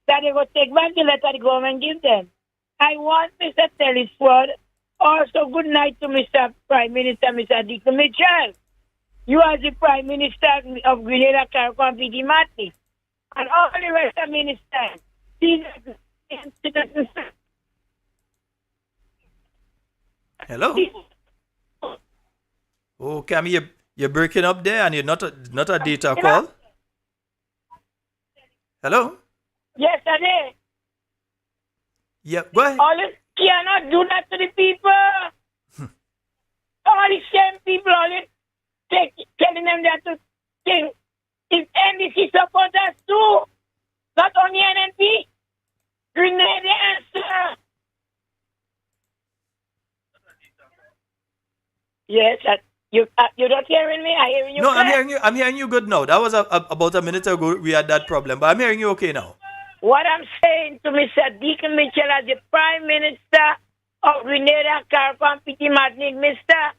That they will take back the letter the government give them. I want Mr. Telly Sword. Also, good night to Mr. Prime Minister, Mr. Dick Mitchell. You are the Prime Minister of Grenada, Carriacou, and P.D. Martin. And all the rest of ministers. These are citizens. Hello? Oh, Cammy, you're breaking up there and you're not a data call? Hello? Yes, I did. Yeah, go ahead. All this cannot do that to the people. All the same people, all this telling them that to think. If NDC supporters too, not only NNP, Grenadians. Yes, you're not hearing me. I'm hearing you. No, I'm hearing you. I'm hearing you good now. That was about a minute ago. We had that problem, but I'm hearing you okay now. What I'm saying to Mr. Deacon Mitchell as the Prime Minister of Grenada, Carriacou, and P.T. Martinique, Mr.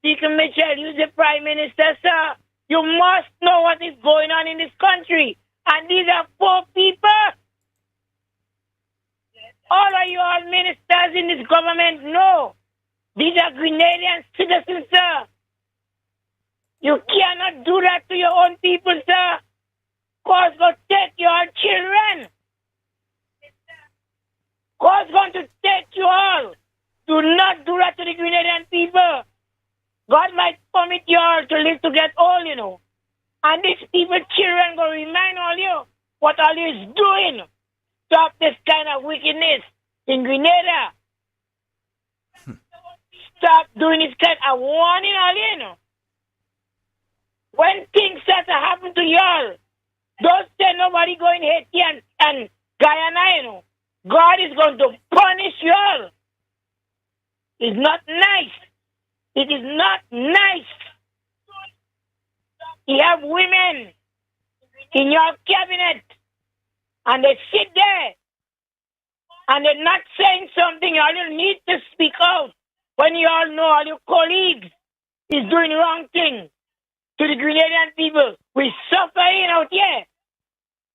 Deacon Mitchell, you're the Prime Minister, sir. You must know what is going on in this country. And these are poor people. All of you all ministers in this government know. These are Grenadian citizens, sir. You cannot do that to your own people, sir. God's going to take your children. God's going to take you all. Do not do that to the Grenadian people. God might permit you all to live to get old, you know. And these people, children, going to remind all you what all you is doing. Stop this kind of wickedness in Grenada. Stop doing this kind of warning all you know. When things start to happen to y'all, don't say nobody going Haiti and Guyana, you know. God is going to punish y'all. It's not nice. It is not nice. You have women in your cabinet, and they sit there, and they're not saying something. You all need to speak out when you all know all your colleagues is doing wrong thing to the Grenadian people. We suffering out here.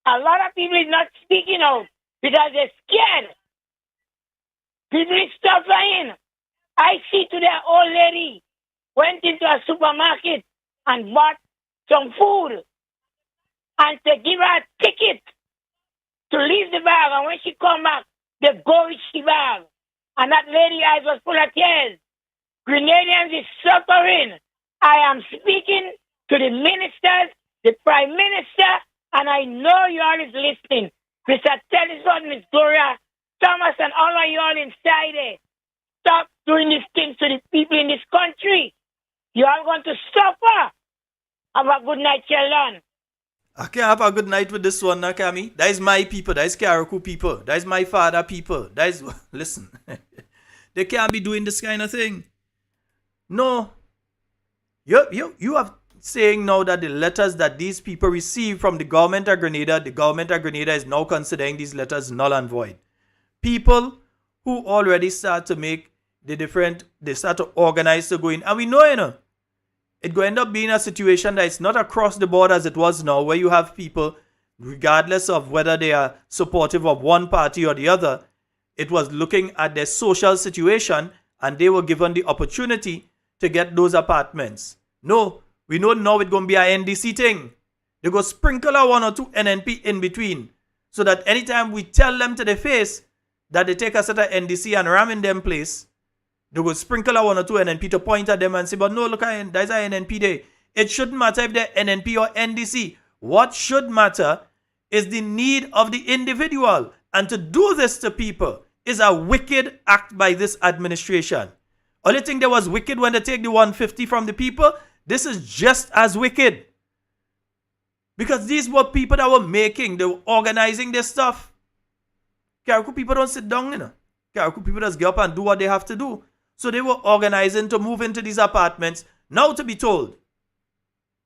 A lot of people is not speaking out because they're scared. People is suffering. I see today an old lady went into a supermarket and bought some food and they give her a ticket to leave the bag, and when she come back, they go with the bag. And that lady eyes was full of tears. Grenadians is suffering. I am speaking to the ministers, the Prime Minister, and I know you all is listening. Mr. Tellison, Miss Gloria, Thomas, and all of you all inside there. Stop doing these things to the people in this country. You are going to suffer. Have a good night, Sheldon. I can't have a good night with this one, Nakami. That is my people. That is Carriacou people. That is my father people. That is, listen, they can't be doing this kind of thing. No. You are saying now that the letters that these people receive from the government of Grenada, the government of Grenada is now considering these letters null and void. People who already start to make they start to organize to go in. And we know, it's going to end up being a situation that it's not across the board as it was now, where you have people, regardless of whether they are supportive of one party or the other, it was looking at their social situation and they were given the opportunity to get those apartments. No, we know now it's going to be a NDC thing. They go sprinkle a one or two NNP in between, so that anytime we tell them to their face that they take us at a NDC and ram in them place, they go sprinkle a one or two NNP to point at them and say, but no, look, there's a NNP there. It shouldn't matter if they're NNP or NDC. What should matter is the need of the individual. And to do this to people is a wicked act by this administration. Only thing that was wicked when they take the 150 from the people, this is just as wicked. Because these were people that were they were organizing this stuff. Carriacou people don't sit down, Carriacou people just get up and do what they have to do. So they were organizing to move into these apartments. Now to be told,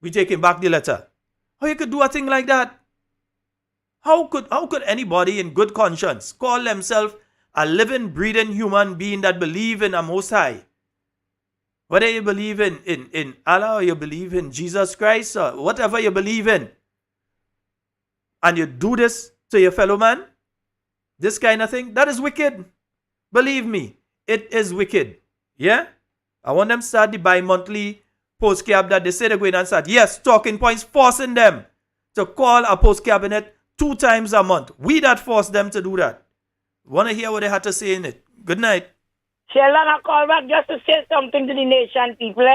we taking back the letter. How you could do a thing like that? How could anybody in good conscience call themselves a living, breathing human being that believe in a Most High? Whether you believe in Allah or you believe in Jesus Christ or whatever you believe in, and you do this to your fellow man, this kind of thing, that is wicked. Believe me, it is wicked. Yeah? I want them to start the bi-monthly post cab that they say they're going to start. Yes, talking points, forcing them to call a post cabinet 2 times a month. We that forced them to do that. Want to hear what they had to say in it. Good night. Sheldon, I call back just to say something to the nation, people.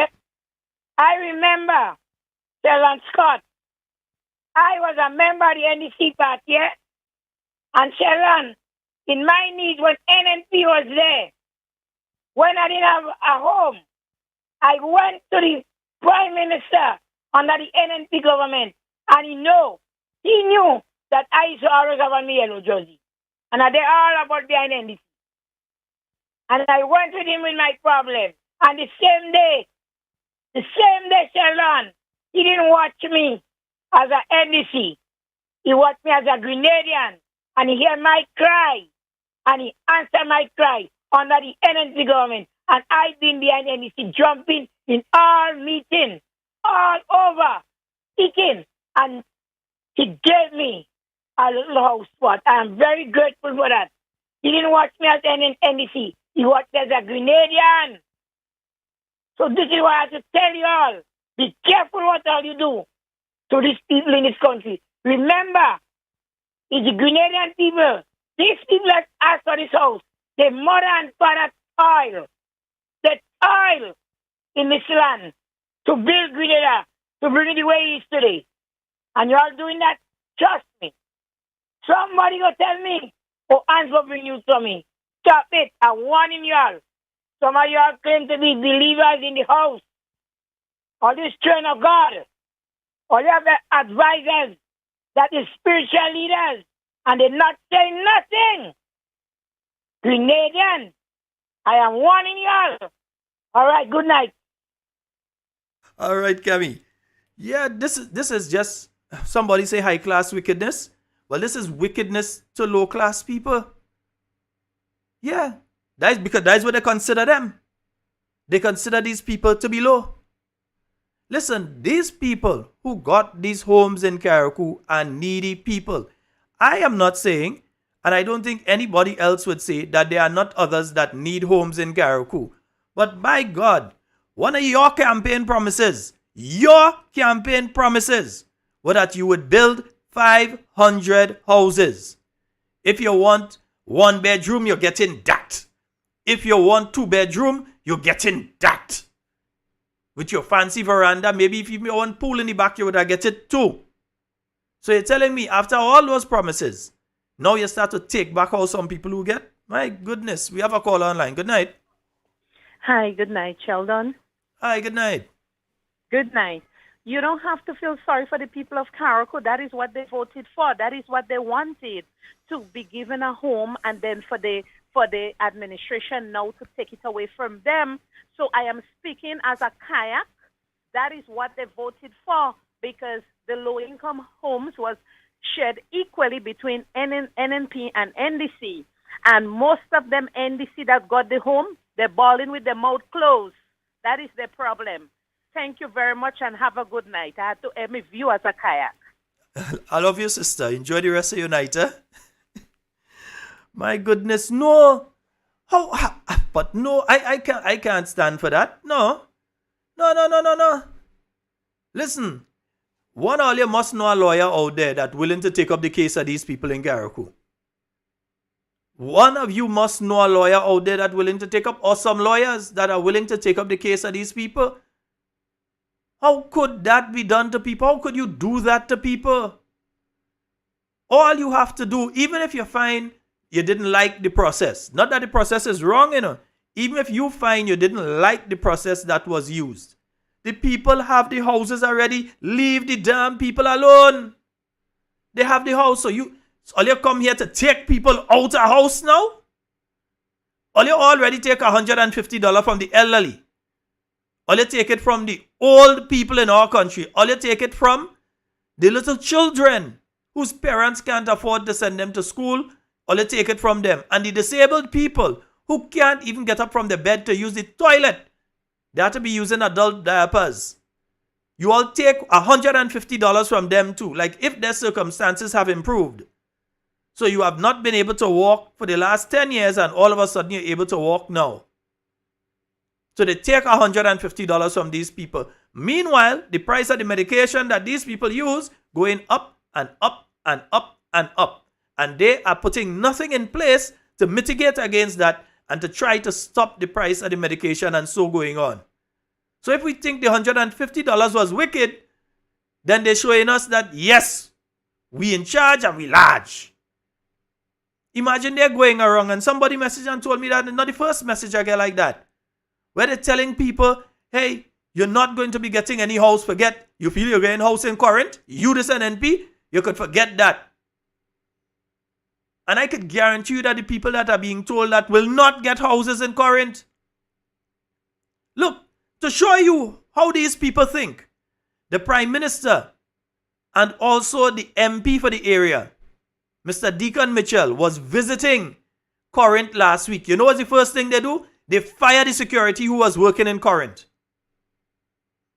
I remember Sheldon Scott. I was a member of the NDC party, and Sheldon, in my need when NNP was there, when I didn't have a home, I went to the Prime Minister under the NNP government, and he knew that I used to always have on me yellow jersey. And they all about behind NDC. And I went with him with my problem. And the same day, Sheldon, he didn't watch me as an NDC. He watched me as a Grenadian. And he heard my cry. And he answered my cry under the NNP government. And I've been behind NDC, jumping in all meetings, all over, speaking. And he gave me a little house spot. I am very grateful for that. He didn't watch me as an NDC. He watched me as a Grenadian. So this is why I have to tell you all, be careful what all you do to these people in this country. Remember, it's the Grenadian people. These people that asked for this house, their mother and father toil. They toil in this land to build Grenada, to bring it the way it is today. And you're all doing that, trust me. Somebody go tell me, oh, hands will bring you to me. Stop it. I'm warning you all. Some of you all claim to be believers in the house. Or this train of God. Or you have advisors that is spiritual leaders. And they're not saying nothing. Grenadian, I am warning you all. All right, good night. All right, Kami. Yeah, this is just Somebody say high class wickedness. Well, this is wickedness to low class people. Yeah, that is because that is what they consider them. They consider these people to be low. Listen, these people who got these homes in Carriacou are needy people. I am not saying, and I don't think anybody else would say, that there are not others that need homes in Carriacou. But by God, one of your campaign promises was that you would build 500 houses. If you want 1 bedroom, you're getting that. If you want 2 bedroom, you're getting that. With your fancy veranda, maybe if you want pool in the back, you would have get it too. So you're telling me after all those promises, now you start to take back how some people who get? My goodness, we have a call online. Good night. Hi, good night, Sheldon. Hi, good night. Good night. You don't have to feel sorry for the people of Carriacou. That is what they voted for. That is what they wanted, to be given a home, and then for the administration now to take it away from them. So I am speaking as a kayak. That is what they voted for, because the low-income homes was shared equally between NNP and NDC. And most of them NDC that got the home, they're balling with their mouth closed. That is the problem. Thank you very much and have a good night. I had to end my view as a kayak. I love you, sister. Enjoy the rest of your night, eh? My goodness, no. But no, I can't stand for that. No. Listen, one all you must know a lawyer out there that's willing to take up the case of these people in Carriacou. One of you must know a lawyer out there that's willing to take up, or some lawyers that are willing to take up the case of these people. How could that be done to people? How could you do that to people? All you have to do, even if you find you didn't like the process, not that the process is wrong, even if you find you didn't like the process that was used, the people have the houses already. Leave the damn people alone. They have the house. So all you come here to take people out of house now? All you already take $150 from the elderly. All you take it from the old people in our country. All you take it from the little children whose parents can't afford to send them to school. All you take it from them. And the disabled people who can't even get up from the bed to use the toilet. They have to be using adult diapers. You all take $150 from them too. Like if their circumstances have improved. So you have not been able to walk for the last 10 years and all of a sudden you're able to walk now. So they take $150 from these people. Meanwhile, the price of the medication that these people use going up and up and up and up. And they are putting nothing in place to mitigate against that and to try to stop the price of the medication and so going on. So if we think the $150 was wicked, then they're showing us that yes, we in charge and we large. Imagine they're going around and somebody messaged and told me that, not the first message I get like that, where they're telling people, hey, you're not going to be getting any house, forget, you feel you're getting house in Corinth, you this NNP, you could forget that. And I could guarantee you that the people that are being told that will not get houses in Corinth. Look, to show you how these people think, the Prime Minister and also the MP for the area, Mr. Deacon Mitchell, was visiting Corinth last week. You know what's the first thing they do? They fire the security who was working in Corinth.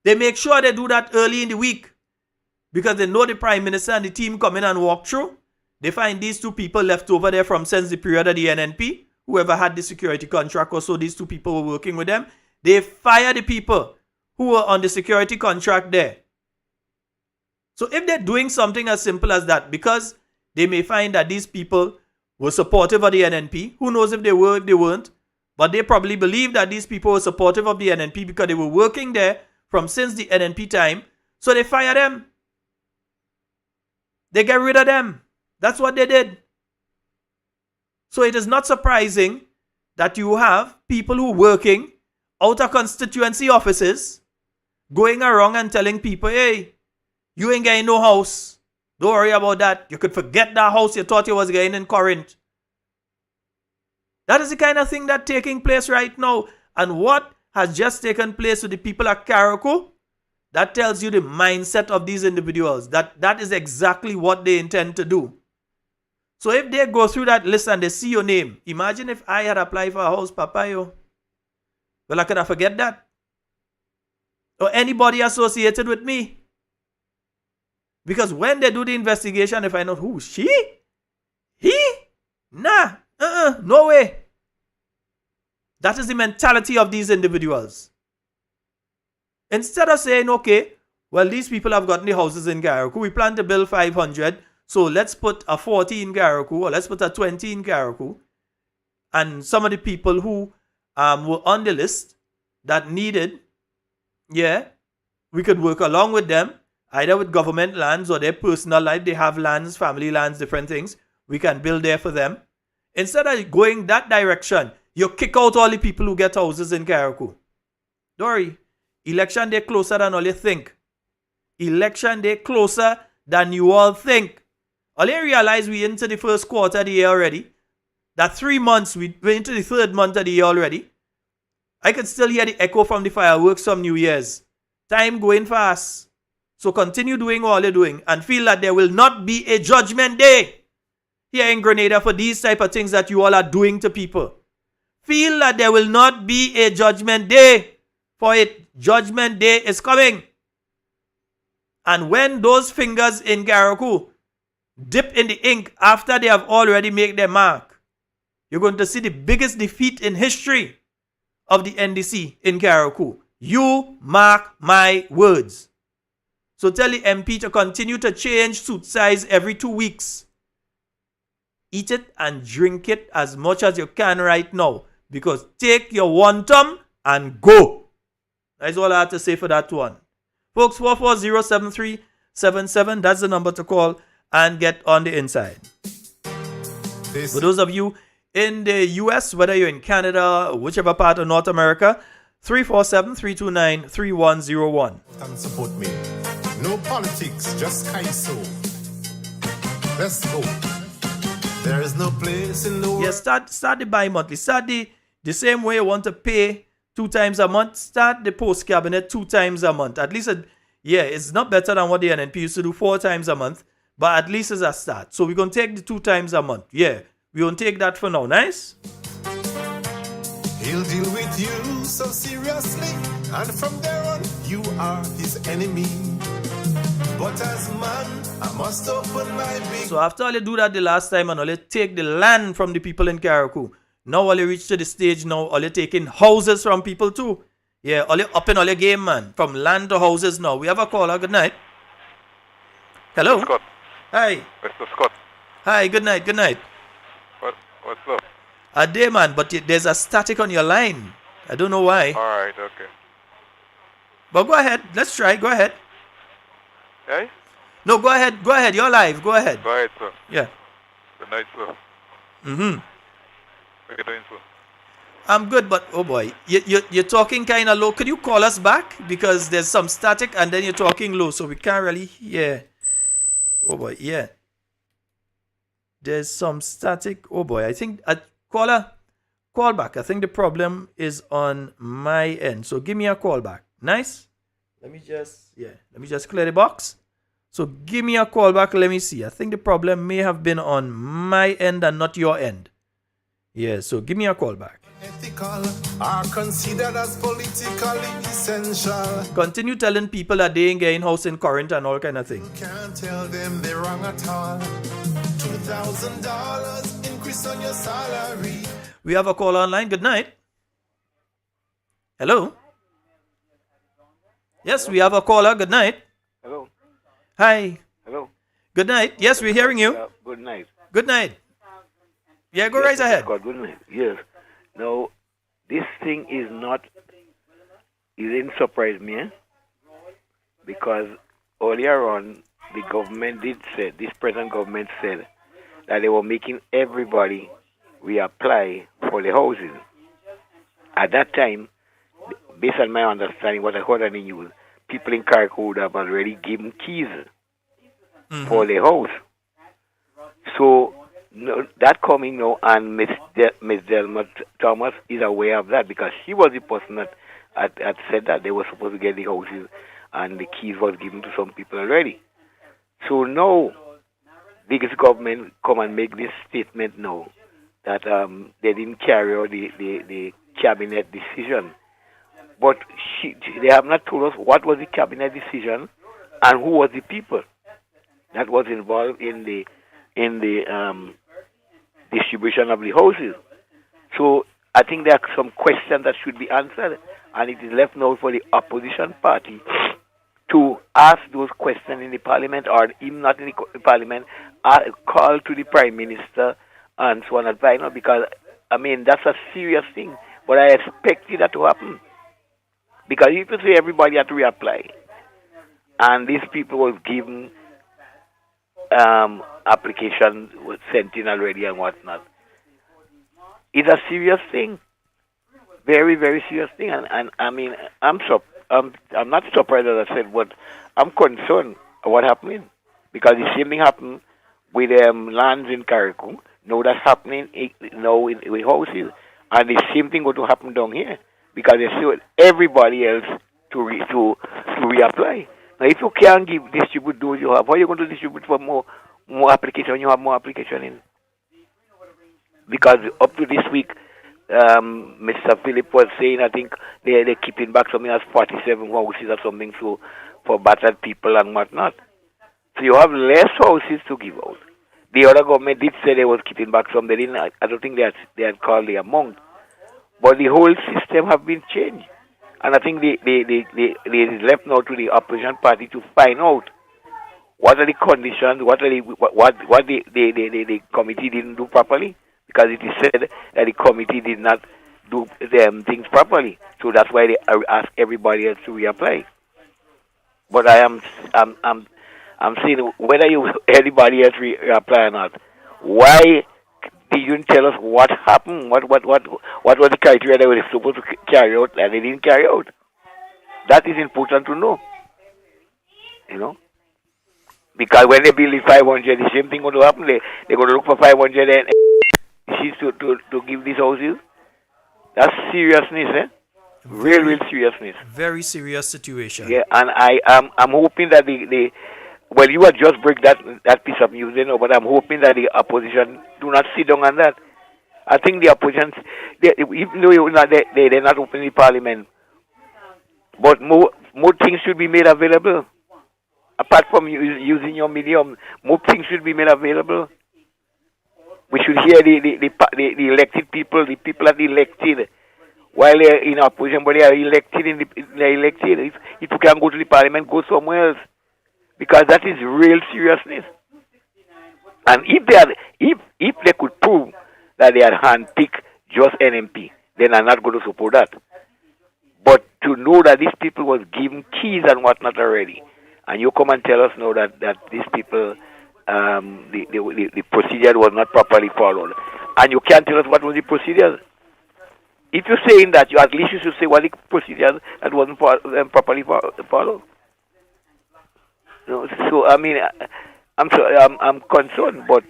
They make sure they do that early in the week because they know the Prime Minister and the team come in and walk through. They find these two people left over there from since the period of the NNP, whoever had the security contract or so, these two people were working with them. They fire the people who were on the security contract there. So if they're doing something as simple as that, because they may find that these people were supportive of the NNP, who knows if they were, if they weren't, but they probably believe that these people were supportive of the NNP because they were working there from since the NNP time, so they fire them. They get rid of them. That's what they did. So it is not surprising that you have people who are working out of constituency offices going around and telling people, hey, you ain't getting no house. Don't worry about that. You could forget that house you thought you was getting in Corinth. That is the kind of thing that's taking place right now. And what has just taken place with the people at Carriacou That tells you the mindset of these individuals. That is exactly what they intend to do. So if they go through that list and they see your name, imagine if I had applied for a house, Papa, yo. Well, I could have forget that. Or anybody associated with me. Because when they do the investigation, they find out who? She? He? Nah. No way. That is the mentality of these individuals. Instead of saying, okay, well, these people have gotten the houses in Carriacou. We plan to build 500. So let's put a 40 in Carriacou, or let's put a 20 in Carriacou. And some of the people who were on the list that needed, we could work along with them, either with government lands or their personal life. They have lands, family lands, different things. We can build there for them. Instead of going that direction, you kick out all the people who get houses in Carriacou. Don't worry. Election day closer than all you think. Election day closer than you all think. All you realize we into the first quarter of the year already. That 3 months, we're into the third month of the year already. I can still hear the echo from the fireworks from New Year's. Time going fast. So continue doing all you're doing and feel that there will not be a judgment day here in Grenada for these type of things that you all are doing to people. Feel that there will not be a judgment day for it. Judgment day is coming. And when those fingers in Carriacou dip in the ink after they have already made their mark, you're going to see the biggest defeat in history of the NDC in Carriacou. You mark my words. So tell the MP to continue to change suit size every 2 weeks. Eat it and drink it as much as you can right now. Because take your one-tum and go. That's all I have to say for that one. Folks, 440-7377. That's the number to call and get on the inside. For those of you in the US, whether you're in Canada, whichever part of North America, 347-329-3101. And support me. No politics, just Kaiso. Let's go. There is no place in the world. Yeah, start the bi-monthly. Start the same way you want to pay 2 times a month. Start the post-cabinet 2 times a month. At least, it's not better than what the NNP used to do 4 times a month, but at least it's a start. So we're going to take the 2 times a month. Yeah, we're going to take that for now. Nice? He'll deal with you so seriously, and from there on, you are his enemy. But as man, I must open my big... So after all you do that the last time and all you take the land from the people in Carriacou, now all you reach to the stage now, all you taking houses from people too. Yeah, all you up in all your game, man. From land to houses now. We have a caller. Good night. Hello? Scott. Hi. Mr. Scott. Hi, good night, good night. What's up? A day, man, but there's a static on your line. I don't know why. Alright, okay. But go ahead. Let's try. Go ahead. Hey? No, go ahead. Go ahead. You're live. Go ahead. Go ahead, sir. Yeah. Good night, sir. Mm-hmm. What are you doing, sir? I'm good, but oh boy, you're talking kind of low. Could you call us back? Because there's some static and then you're talking low, so we can't really hear. Oh boy, yeah. There's some static. Oh boy, I think, caller, call back. I think the problem is on my end. So give me a call back. Nice? Let me just clear the box. So give me a call back. Let me see. I think the problem may have been on my end and not your end. Yeah, so give me a call back. Ethical are considered as politically essential. Continue telling people that they ain't getting house in Corinth and all kind of thing. Can't tell them they're wrong at all. $2,000 increase on your salary. We have a call online. Good night. Hello? Yes, we have a caller. Good night. Hello. Hi. Hello. Good night. Yes, we're hearing you. Good night. Good night. Yeah, go right ahead. God, good night. Yes. Now, this thing is not, it didn't surprise me, because earlier on, the government did say, this present government said, that they were making everybody reapply for the houses. At that time, based on my understanding, what I heard on the news, people in Carriacou would have already given keys for the house. So, no, that coming now, and Miss Delma Thomas is aware of that, because she was the person that had said that they were supposed to get the houses, and the keys was given to some people already. So now, biggest government come and make this statement now that they didn't carry out the cabinet decision. But they have not told us what was the cabinet decision and who was the people that was involved in the distribution of the houses. So I think there are some questions that should be answered, and it is left now for the opposition party to ask those questions in the parliament, or even not in the parliament, call to the prime minister and so on and so on, because, I mean, that's a serious thing. But I expected that to happen. Because if you say everybody had to reapply, and these people was given applications sent in already and whatnot, it's a serious thing. Very, very serious thing. And I mean, I'm not surprised, as I said, but I'm concerned what happening. Because the same thing happened with lands in Carriacou. Now that's happening now with houses. And the same thing going to happen down here. Because they see everybody else to reapply. Now, if you can't distribute those you have, how are you going to distribute for more application when you have more application in? Because up to this week, Mr. Philip was saying, I think they're keeping back something as 47 houses or something for battered people and whatnot. So you have less houses to give out. The other government did say they was keeping back some. They didn't. I don't think they had called the amount. But the whole system have been changed. And I think they left now to the opposition party to find out what are the conditions, what the committee didn't do properly. Because it is said that the committee did not do things properly. So that's why they ask everybody else to reapply. But I'm saying whether anybody else reapply or not, why did you tell us what happened? What was the criteria they were supposed to carry out and they didn't carry out? That is important to know. You know? Because when they build the 500, the same thing going to happen. They're going to look for 500 and to give these houses. That's seriousness, eh? Real seriousness. Very serious situation. Yeah, and I'm hoping that well, you had just break that piece of news, you know, but I'm hoping that the opposition do not sit down on that. I think the opposition, even though they're not opening the parliament, but more things should be made available. Apart from using your medium, more things should be made available. We should hear the elected people, the people that elected, while they're in opposition, but they are elected. They're elected. If you can go to the parliament, go somewhere else. Because that is real seriousness. And if they could prove that they had handpicked just NMP, then I'm not going to support that. But to know that these people was given keys and whatnot already, and you come and tell us now that these people, the procedure was not properly followed, and you can't tell us what was the procedure. If you're saying that, at least you should say what the procedure that wasn't properly followed. So I mean, I'm concerned, but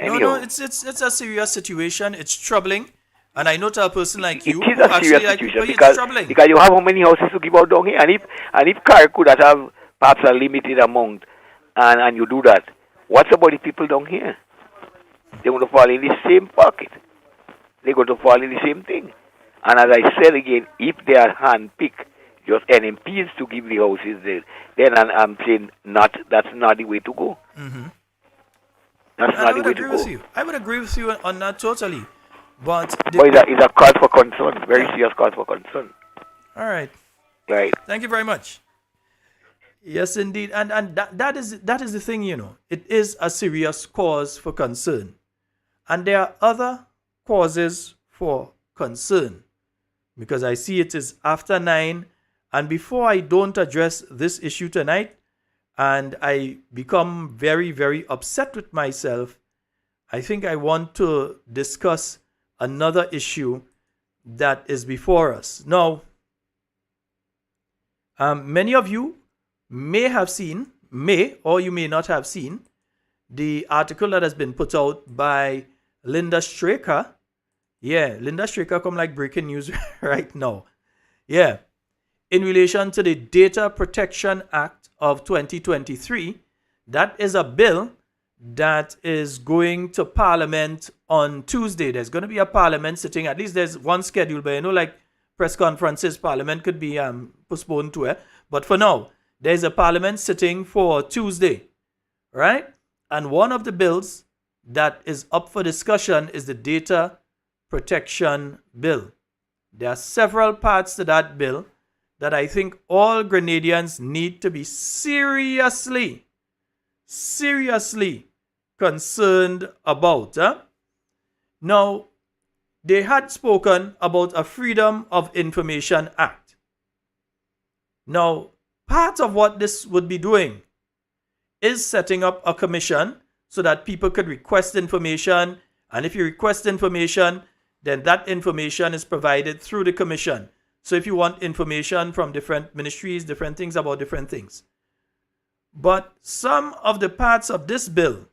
no, it's a serious situation. It's troubling, and I know to a person like you, it is a serious situation it's troubling. because you have how many houses to give out down here, and if Carriacou that have perhaps a limited amount, and you do that, what about the people down here? They're going to fall in the same pocket. They're going to fall in the same thing. And as I said again, if they are handpicked, just NMPs to give the houses there, then I'm saying that's not the way to go. Mm-hmm. That's not the way to go. I would agree with you on that totally. But it's a cause for concern, very serious cause for concern. All right. Right. Thank you very much. Yes, indeed. And that is the thing, you know. It is a serious cause for concern. And there are other causes for concern. Because I see it is after 9. And before I don't address this issue tonight, and I become very, very upset with myself, I think I want to discuss another issue that is before us. Now, many of you may have seen, or you may not have seen, the article that has been put out by Linda Straker. Yeah, Linda Straker come like breaking news right now. Yeah. in relation to the Data Protection Act of 2023. That is a bill that is going to Parliament on Tuesday. There's going to be a Parliament sitting. At least there's one schedule, but like press conferences, Parliament could be postponed to it. But for now, there's a Parliament sitting for Tuesday, right? And one of the bills that is up for discussion is the Data Protection Bill. There are several parts to that bill that I think all Grenadians need to be seriously concerned about. Now, they had spoken about a Freedom of Information Act. Now, part of what this would be doing is setting up a commission so that people could request information. And if you request information, then that information is provided through the commission. So if you want information from different ministries, different things about different things. But some of the parts of this bill,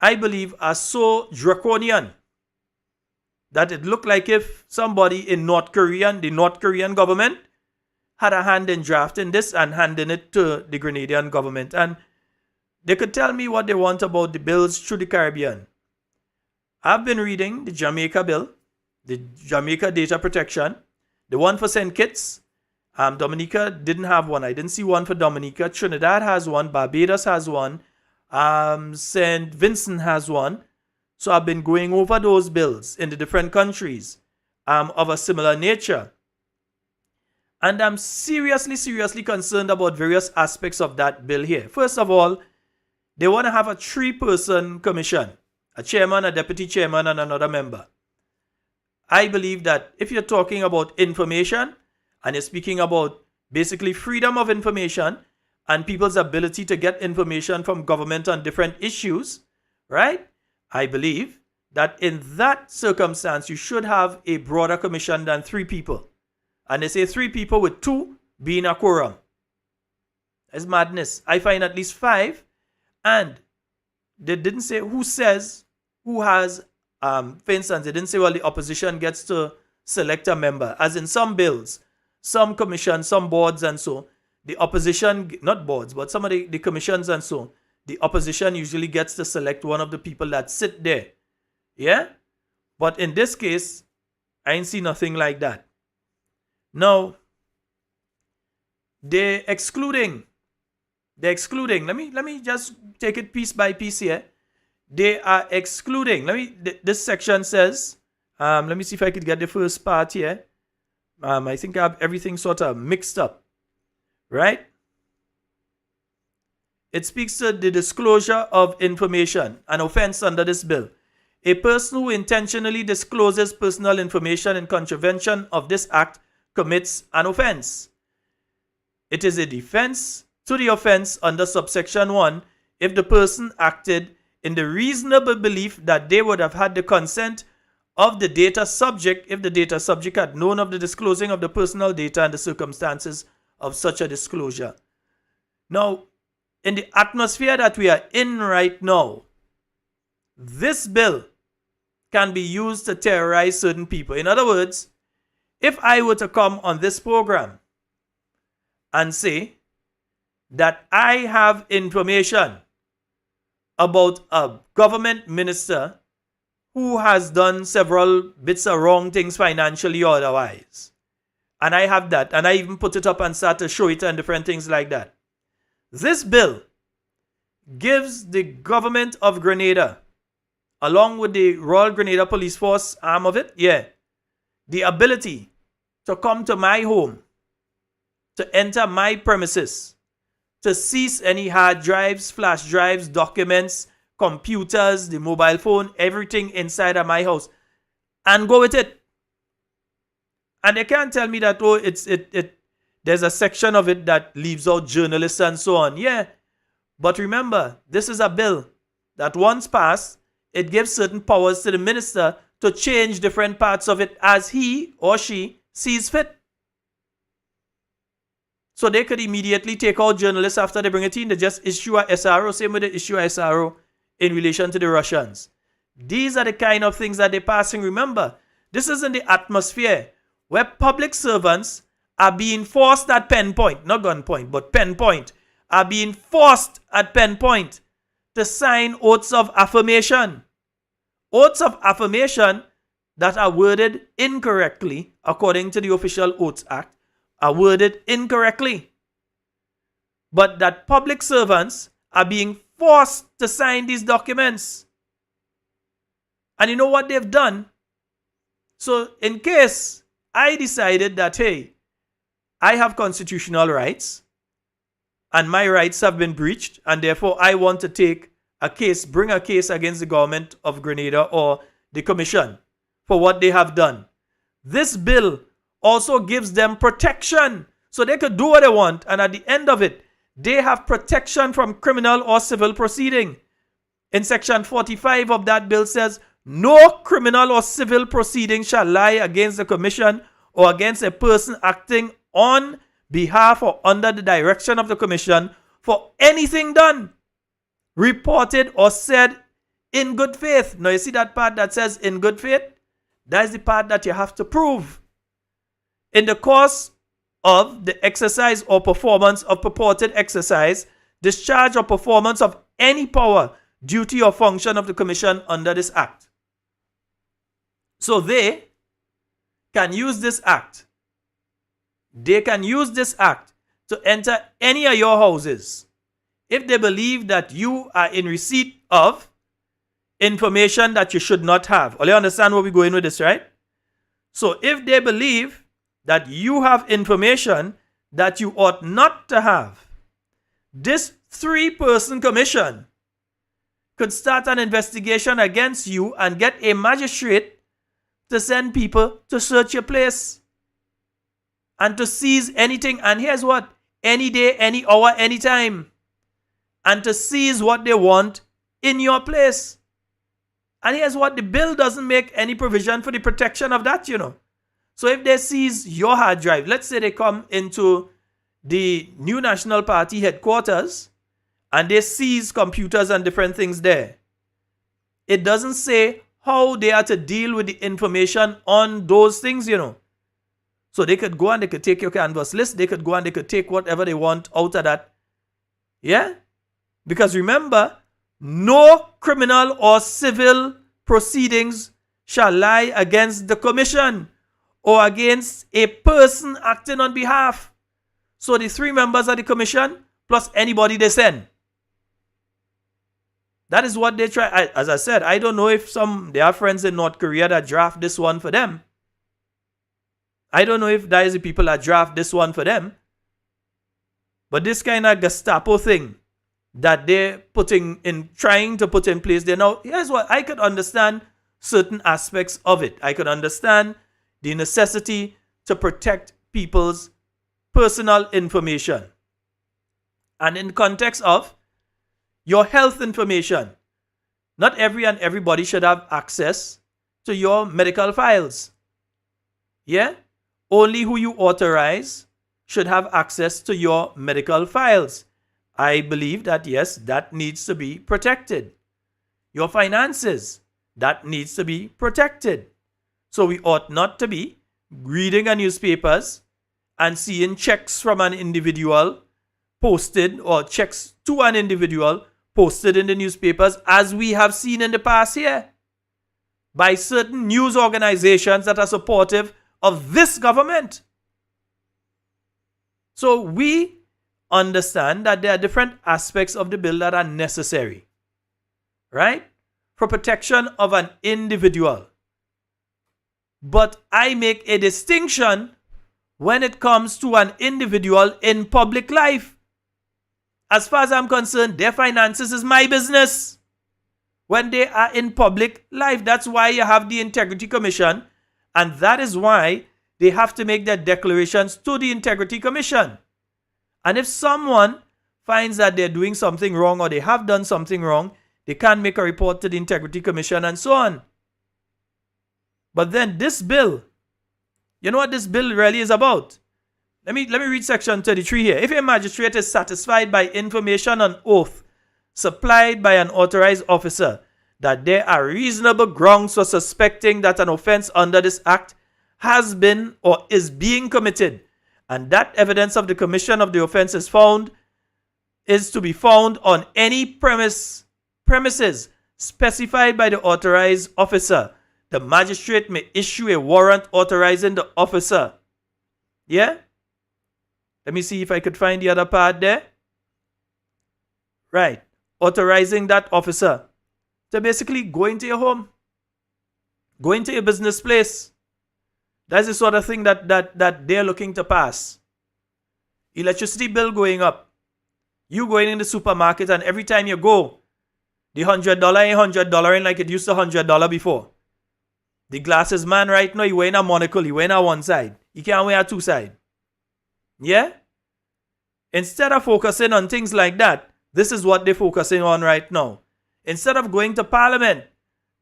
I believe, are so draconian that it looked like if somebody in the North Korean government, had a hand in drafting this and handing it to the Grenadian government. And they could tell me what they want about the bills through the Caribbean. I've been reading the Jamaica bill, the Jamaica Data Protection, the one for St. Kitts. Dominica didn't have one. I didn't see one for Dominica. Trinidad has one. Barbados has one. St. Vincent has one. So I've been going over those bills in the different countries of a similar nature. And I'm seriously concerned about various aspects of that bill here. First of all, they want to have a 3-person commission, a chairman, a deputy chairman, and another member. I believe that if you're talking about information and you're speaking about basically freedom of information and people's ability to get information from government on different issues, right? I believe that in that circumstance, you should have a broader commission than 3 people. And they say 3 people with 2 being a quorum. That's madness. I find at least 5. And they didn't say who says, who has, for instance, they didn't say, well, the opposition gets to select a member. As in some bills, some commissions, some boards and so, the opposition, not boards, but some of the commissions and so, the opposition usually gets to select one of the people that sit there. Yeah? But in this case, I ain't see nothing like that. Now, they're excluding, let me just take it piece by piece here. They are excluding, this section says, let me see if I could get the first part here. I think I have everything sort of mixed up, right? It speaks to the disclosure of information, an offense under this bill. A person who intentionally discloses personal information in contravention of this act commits an offense. It is a defense to the offense under subsection 1 if the person acted in the reasonable belief that they would have had the consent of the data subject if the data subject had known of the disclosing of the personal data and the circumstances of such a disclosure. Now, in the atmosphere that we are in right now, this bill can be used to terrorize certain people. In other words, if I were to come on this program and say that I have information about a government minister who has done several bits of wrong things financially or otherwise, and I have that, and I even put it up and start to show it and different things like that, this bill gives the government of Grenada, along with the Royal Grenada Police Force arm of it, the ability to come to my home, to enter my premises, to seize any hard drives, flash drives, documents, computers, the mobile phone, everything inside of my house, and go with it. And they can't tell me that, oh, there's a section of it that leaves out journalists and so on. Yeah, but remember, this is a bill that once passed, it gives certain powers to the minister to change different parts of it as he or she sees fit. So they could immediately take out journalists after they bring it in. They just issue a SRO, same way they issue a SRO in relation to the Russians. These are the kind of things that they're passing. Remember, this is in the atmosphere where public servants are being forced at pen point, not gunpoint, but pen point, are being forced at pen point to sign oaths of affirmation. Oaths of affirmation that are worded incorrectly, according to the Official Oaths Act, are worded incorrectly. But that public servants are being forced to sign these documents. And you know what they've done? So in case I decided that, hey, I have constitutional rights and my rights have been breached, and therefore I want to take a case, bring a case against the government of Grenada or the commission for what they have done. This bill also gives them protection, so they could do what they want, and at the end of it, they have protection from criminal or civil proceeding. In section 45 of that bill says, no criminal or civil proceeding shall lie against the commission or against a person acting on behalf or under the direction of the commission for anything done, reported or said in good faith. Now you see that part that says in good faith? That is the part that you have to prove. In the course of the exercise or performance of purported exercise, discharge or performance of any power, duty or function of the commission under this act. So they can use this act. They can use this act to enter any of your houses if they believe that you are in receipt of information that you should not have. Well, you understand where we're going with this, right? So if they believe that you have information that you ought not to have, this 3-person commission could start an investigation against you and get a magistrate to send people to search your place and to seize anything. And here's what: any day, any hour, any time. And to seize what they want in your place. And here's what: the bill doesn't make any provision for the protection of that, you know. So if they seize your hard drive, let's say they come into the New National Party headquarters and they seize computers and different things there, it doesn't say how they are to deal with the information on those things, you know. So they could go and they could take your canvas list, they could go and they could take whatever they want out of that. Yeah? Because remember, no criminal or civil proceedings shall lie against the commission or against a person acting on behalf. So the 3 members of the commission plus anybody they send. That is what they try. As I said, I don't know if they have friends in North Korea that draft this one for them. I don't know if that is the people that draft this one for them. But this kind of Gestapo thing that they're trying to put in place there. Now, here's what: I could understand certain aspects of it. I could understand the necessity to protect people's personal information. And in context of your health information, not everybody should have access to your medical files. Yeah? Only who you authorize should have access to your medical files. I believe that, yes, that needs to be protected. Your finances, that needs to be protected. So we ought not to be reading our newspapers and seeing checks from an individual posted, or checks to an individual posted in the newspapers, as we have seen in the past here by certain news organizations that are supportive of this government. So we understand that there are different aspects of the bill that are necessary, right, for protection of an individual. But I make a distinction when it comes to an individual in public life. As far as I'm concerned, their finances is my business. When they are in public life, that's why you have the Integrity Commission, and that is why they have to make their declarations to the Integrity Commission. And if someone finds that they're doing something wrong or they have done something wrong, they can make a report to the Integrity Commission and so on. But then this bill, you know what this bill really is about? Let me read section 33 here. If a magistrate is satisfied by information on oath supplied by an authorized officer that there are reasonable grounds for suspecting that an offense under this act has been or is being committed, and that evidence of the commission of the offense is to be found on any premises specified by the authorized officer, the magistrate may issue a warrant authorizing the officer. Yeah? Let me see if I could find the other part there. Right. Authorizing that officer to basically go into your home, go into your business place. That's the sort of thing that they're looking to pass. Electricity bill going up. You going in the supermarket and every time you go, the $100 ain't $100 like it used to $100 before. The glasses man right now, he wearing a monocle, he wearing a one side. He can't wear a two side. Yeah? Instead of focusing on things like that, this is what they're focusing on right now. Instead of going to Parliament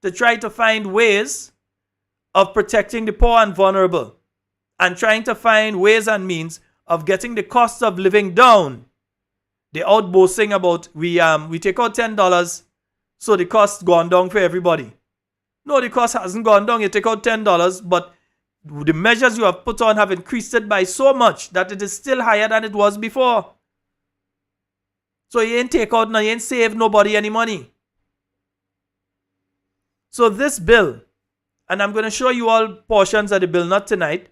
to try to find ways of protecting the poor and vulnerable and trying to find ways and means of getting the cost of living down, they're out boasting about we take out $10, so the cost gone down for everybody. No, the cost hasn't gone down. You take out $10, but the measures you have put on have increased it by so much that it is still higher than it was before. So you ain't take out, you ain't save nobody any money. So this bill, and I'm going to show you all portions of the bill, not tonight,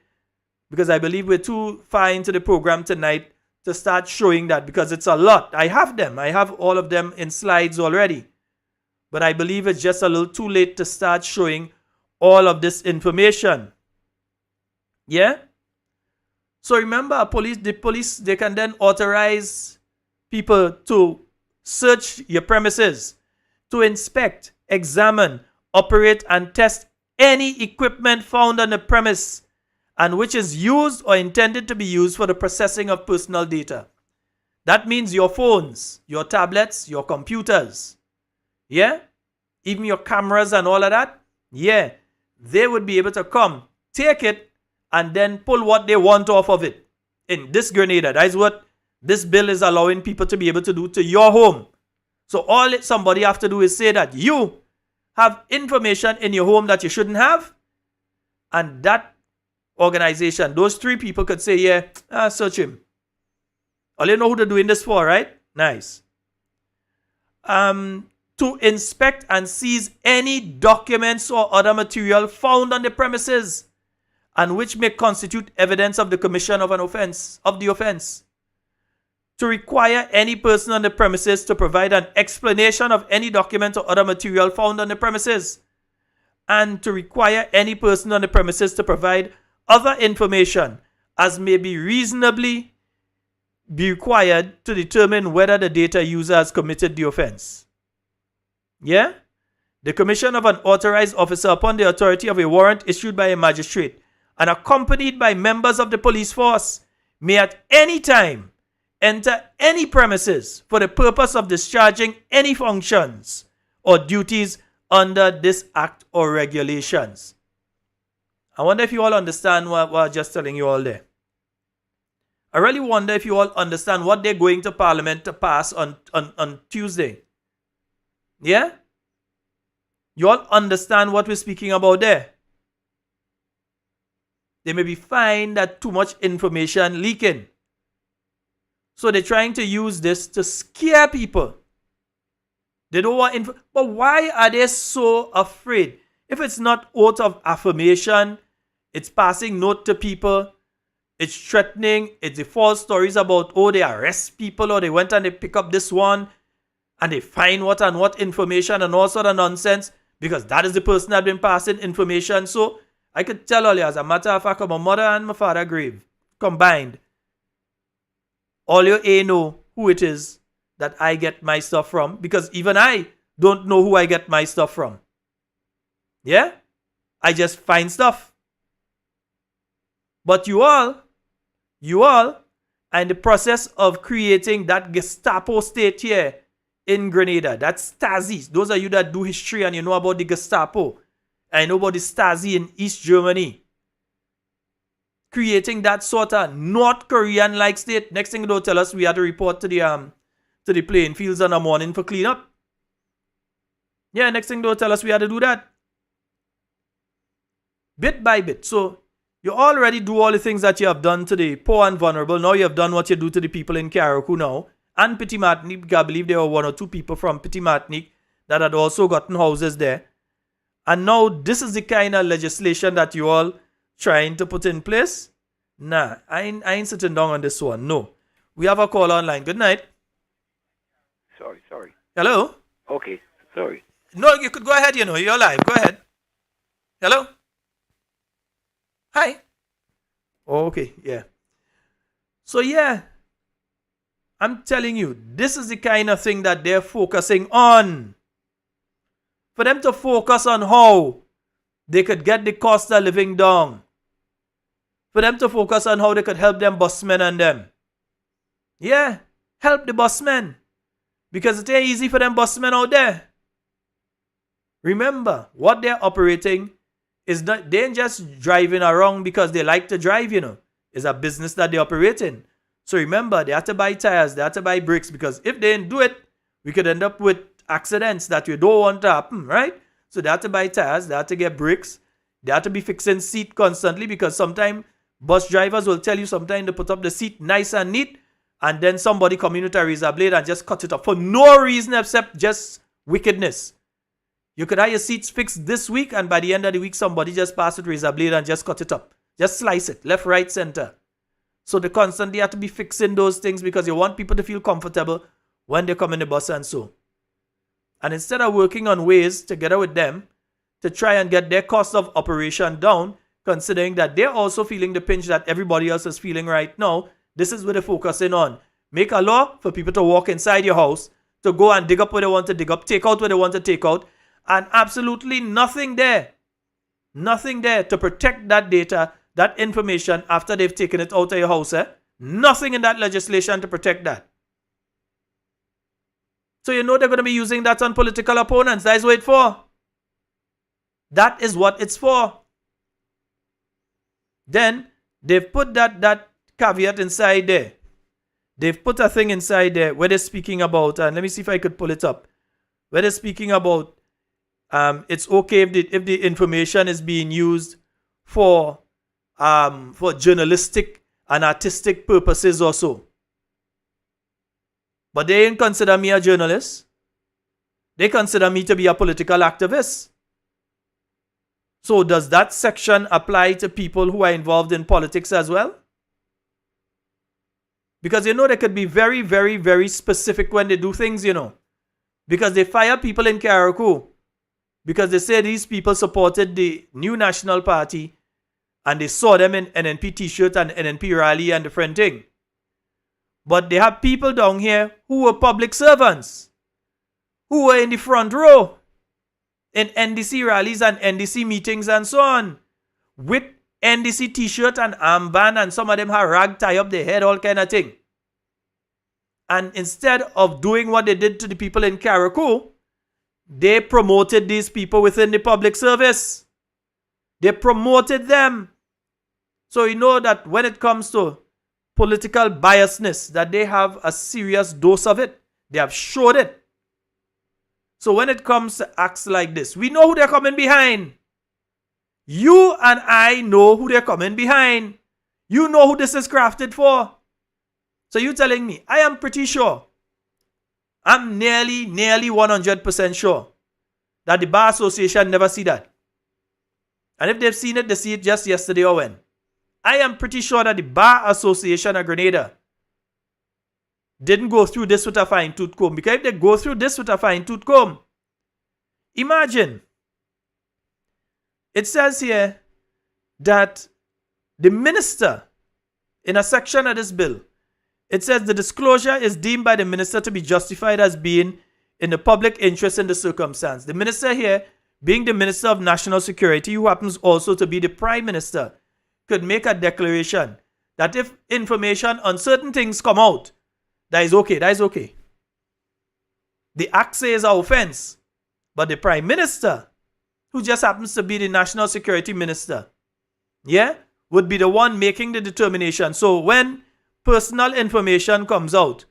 because I believe we're too far into the program tonight to start showing that, because it's a lot. I have them. I have all of them in slides already. But I believe it's just a little too late to start showing all of this information. Yeah? So remember, the police, they can then authorize people to search your premises, to inspect, examine, operate, and test any equipment found on the premise and which is used or intended to be used for the processing of personal data. That means your phones, your tablets, your computers. Yeah? Even your cameras and all of that. Yeah. They would be able to come, take it, and then pull what they want off of it. In this Grenada, that is what this bill is allowing people to be able to do to your home. So all somebody have to do is say that you have information in your home that you shouldn't have, and that organization, those three people could say, yeah, search him. All you know who they're doing this for, right? Nice. To inspect and seize any documents or other material found on the premises and which may constitute evidence of the commission of an offense, of the offense. To require any person on the premises to provide an explanation of any document or other material found on the premises. And to require any person on the premises to provide other information as may be reasonably be required to determine whether the data user has committed the offense. Yeah? The commission of an authorized officer upon the authority of a warrant issued by a magistrate and accompanied by members of the police force may at any time enter any premises for the purpose of discharging any functions or duties under this act or regulations. I wonder if you all understand what I'm just telling you all there. I really wonder if you all understand what they're going to Parliament to pass on Tuesday. Yeah? You all understand what we're speaking about there? They may be finding that too much information leaking. So they're trying to use this to scare people. They don't want info. But why are they so afraid? If it's not oath of affirmation, it's passing note to people, it's threatening, it's the false stories about, oh, they arrest people or they went and they pick up this one and they find what and what information and all sort of nonsense because that is the person that been passing information. So I could tell all you, as a matter of fact, my mother and my father grave combined. All you know who it is that I get my stuff from, because even I don't know who I get my stuff from. Yeah? I just find stuff. But you all are in the process of creating that Gestapo state here in Grenada. That's Stasi. Those of you that do history and you know about the Gestapo. I know about the Stasi in East Germany. Creating that sort of North Korean-like state. Next thing they'll tell us, we had to report to the playing fields in the morning for cleanup. Yeah, next thing they'll tell us we had to do that. Bit by bit. So You already do all the things that you have done to the poor and vulnerable. Now you have done what you do to the people in Carriacou now. And Petit Martinique, because I believe there were 1 or 2 people from Petit Martinique that had also gotten houses there. And now this is the kind of legislation that you all trying to put in place. Nah, I ain't sitting down on this one. No. We have a call online. Good night. Sorry. Hello? Okay, sorry. No, you could go ahead, You're live. Go ahead. Hello? Hi. Okay, yeah. So, yeah. I'm telling you, this is the kind of thing that they're focusing on. For them to focus on how they could get the cost of living down. For them to focus on how they could help them busmen and them. Yeah, help the busmen. Because it ain't easy for them busmen out there. Remember, what they're operating is not, they ain't just driving around because they like to drive, It's a business that they operate in. So remember, they have to buy tires, they have to buy brakes, because if they didn't do it, we could end up with accidents that we don't want to happen, right? So they have to buy tires, they have to get brakes, they have to be fixing seat constantly, because sometimes bus drivers will tell you sometimes they put up the seat nice and neat, and then somebody come in with a razor blade and just cut it off for no reason except just wickedness. You could have your seats fixed this week, and by the end of the week, somebody just pass with razor blade and just cut it up. Just slice it, left, right, center. So they constantly have to be fixing those things because you want people to feel comfortable when they come in the bus and so. And instead of working on ways together with them to try and get their cost of operation down, considering that they're also feeling the pinch that everybody else is feeling right now, this is what they're focusing on. Make a law for people to walk inside your house, to go and dig up where they want to dig up, take out where they want to take out, and absolutely nothing there. Nothing there to protect that data, that information after they've taken it out of your house. Nothing in that legislation to protect that. So they're going to be using that on political opponents. That is what it's for. That is what it's for. Then they've put that caveat inside there. They've put a thing inside there where they're speaking about, and let me see if I could pull it up, where they're speaking about it's okay if the information is being used for journalistic and artistic purposes or so. But they ain't consider me a journalist. They consider me to be a political activist. So does that section apply to people who are involved in politics as well? Because they could be very, very, very specific when they do things, Because they fire people in Carriacou. Because they say these people supported the new National Party and they saw them in NNP t-shirt and NNP rally and different thing. But they have people down here who were public servants, who were in the front row in NDC rallies and NDC meetings and so on, with NDC t-shirt and armband, and some of them have rag tie up their head, all kind of thing. And instead of doing what they did to the people in Carriacou, they promoted these people within the public service. They promoted them. So you know that when it comes to political biasness, that they have a serious dose of it. They have showed it. So when it comes to acts like this, we know who they're coming behind. You and I know who they're coming behind. You know who this is crafted for. So you're telling me, I am pretty sure, I'm nearly 100% sure that the Bar Association never see that. And if they've seen it, they see it just yesterday or when. I am pretty sure that the Bar Association of Grenada didn't go through this with a fine-tooth comb. Because if they go through this with a fine-tooth comb, imagine, it says here that the minister, in a section of this bill, it says the disclosure is deemed by the minister to be justified as being in the public interest in the circumstance. The minister here, being the Minister of National Security, who happens also to be the Prime Minister, could make a declaration that if information on certain things come out, that is okay, that is okay. The act says an offense, but the Prime Minister, who just happens to be the National Security Minister, would be the one making the determination. So when personal information comes out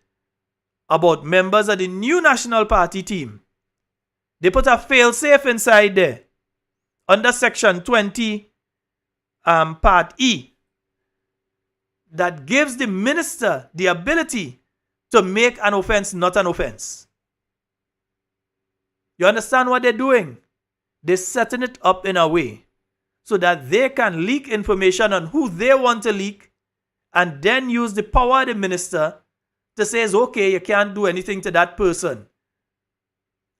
about members of the new National Party team, they put a fail-safe inside there under Section 20, Part E that gives the minister the ability to make an offense not an offense. You understand what they're doing? They're setting it up in a way so that they can leak information on who they want to leak and then use the power of the minister to say, okay, you can't do anything to that person.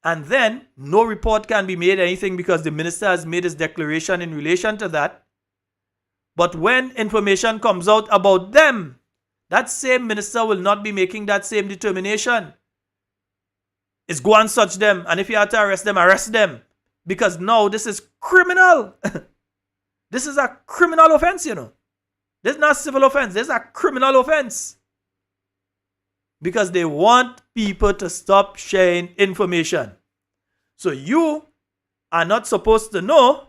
And then no report can be made anything because the minister has made his declaration in relation to that. But when information comes out about them, that same minister will not be making that same determination. It's go and search them. And if you have to arrest them, arrest them. Because now this is criminal. This is a criminal offense, you know. This is not a civil offense. This is a criminal offense. Because they want people to stop sharing information. So you are not supposed to know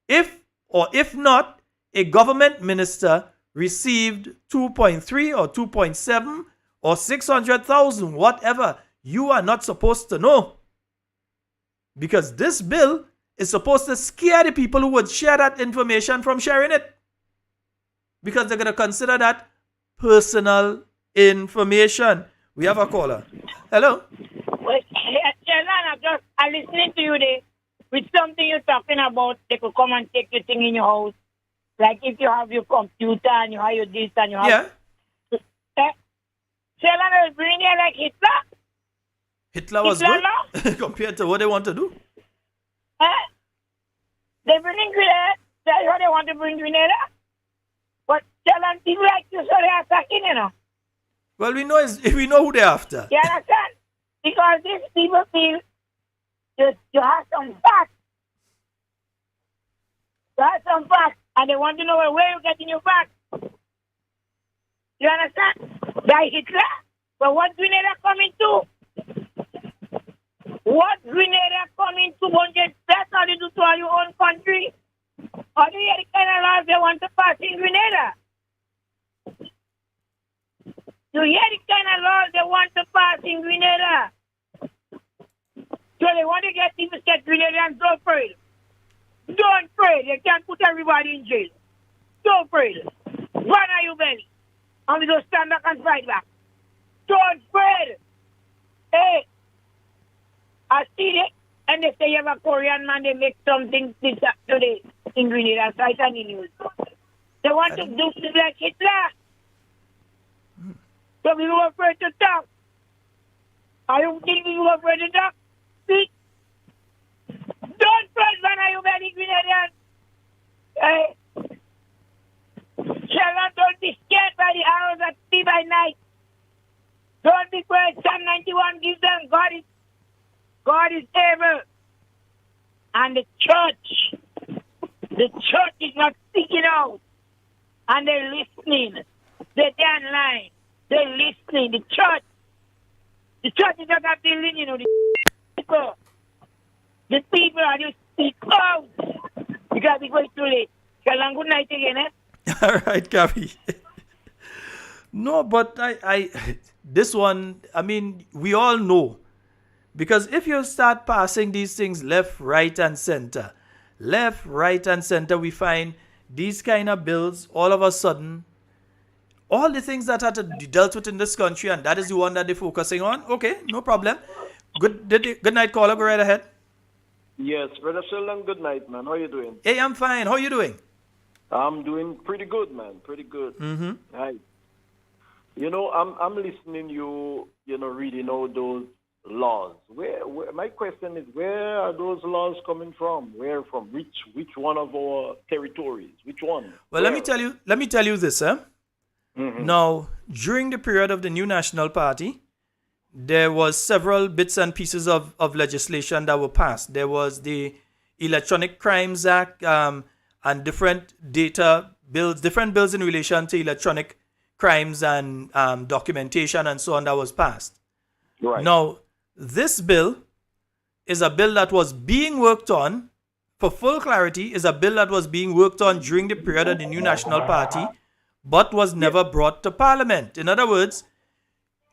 if or if not a government minister received 2.3 or 2.7 or 600,000, whatever. You are not supposed to know. Because this bill is supposed to scare the people who would share that information from sharing it. Because they're going to consider that personal information. We have a caller. Hello? Well, Sheldon, I'm listening to you there with something you're talking about. They could come and take your thing in your house. Like if you have your computer and you have your this and you have... Yeah. Sheldon is bringing here like Hitler. Hitler was good compared to what they want to do. They bring Grenada. That's what they want to bring Grenada. But Sheldon, people like you, so they're attacking, you know. Well, we know who they're after. You understand? Because these people feel you have some facts. You have some facts, and they want to know where you're getting your facts. You understand? By Hitler. But what Grenada coming to? What Grenada coming to won't get better to do to all your own country? Or do you hear the kind of laws they want to pass in Grenada? You hear the kind of laws they want to pass in Grenada? So they want to get people to get Grenadians, don't pray. Don't pray. They can't put everybody in jail. Don't pray. Run are you belly? And we just stand back and fight back. Don't pray. Hey, I see it. And if they have a Korean man, they make something today in Grenada, right on the news. They want to do things like Hitler. So we were afraid to talk. I don't think we were afraid to talk. Speak. Don't press when are you very Grenadians. Hey. Sheldon, don't be scared by the arrows that see by night. Don't be afraid. Psalm 91 gives them God is able. And the church is not speaking out. And they're listening. They're online. They're listening. The church is not a building, you know. The people are just speak out. Because it's going too late. Shalom, good night again, eh? All right, Gabby. No, but this one, I mean, we all know. Because if you start passing these things left, right, and center, we find these kind of bills all of a sudden, all the things that are to be dealt with in this country, and that is the one that they're focusing on. Okay, no problem. Good night, caller. Go right ahead. Yes, Brother Sheldon, good night, man. How you doing? Hey, I'm fine. How you doing? I'm doing pretty good, man. Pretty good. Mm-hmm. Right. You know, I'm listening you know, reading all those laws. Where my question is, where are those laws coming from? Where from? Which one of our territories? Which one? Well, let me tell you this, eh? Mm-hmm. Now, during the period of the New National Party, there was several bits and pieces of legislation that were passed. There was the Electronic Crimes Act and different bills in relation to electronic crimes and documentation and so on that was passed. Right. Now, this bill is a bill that was being worked on, for full clarity, is a bill that was being worked on during the period of the New National Party, but was never brought to Parliament. In other words,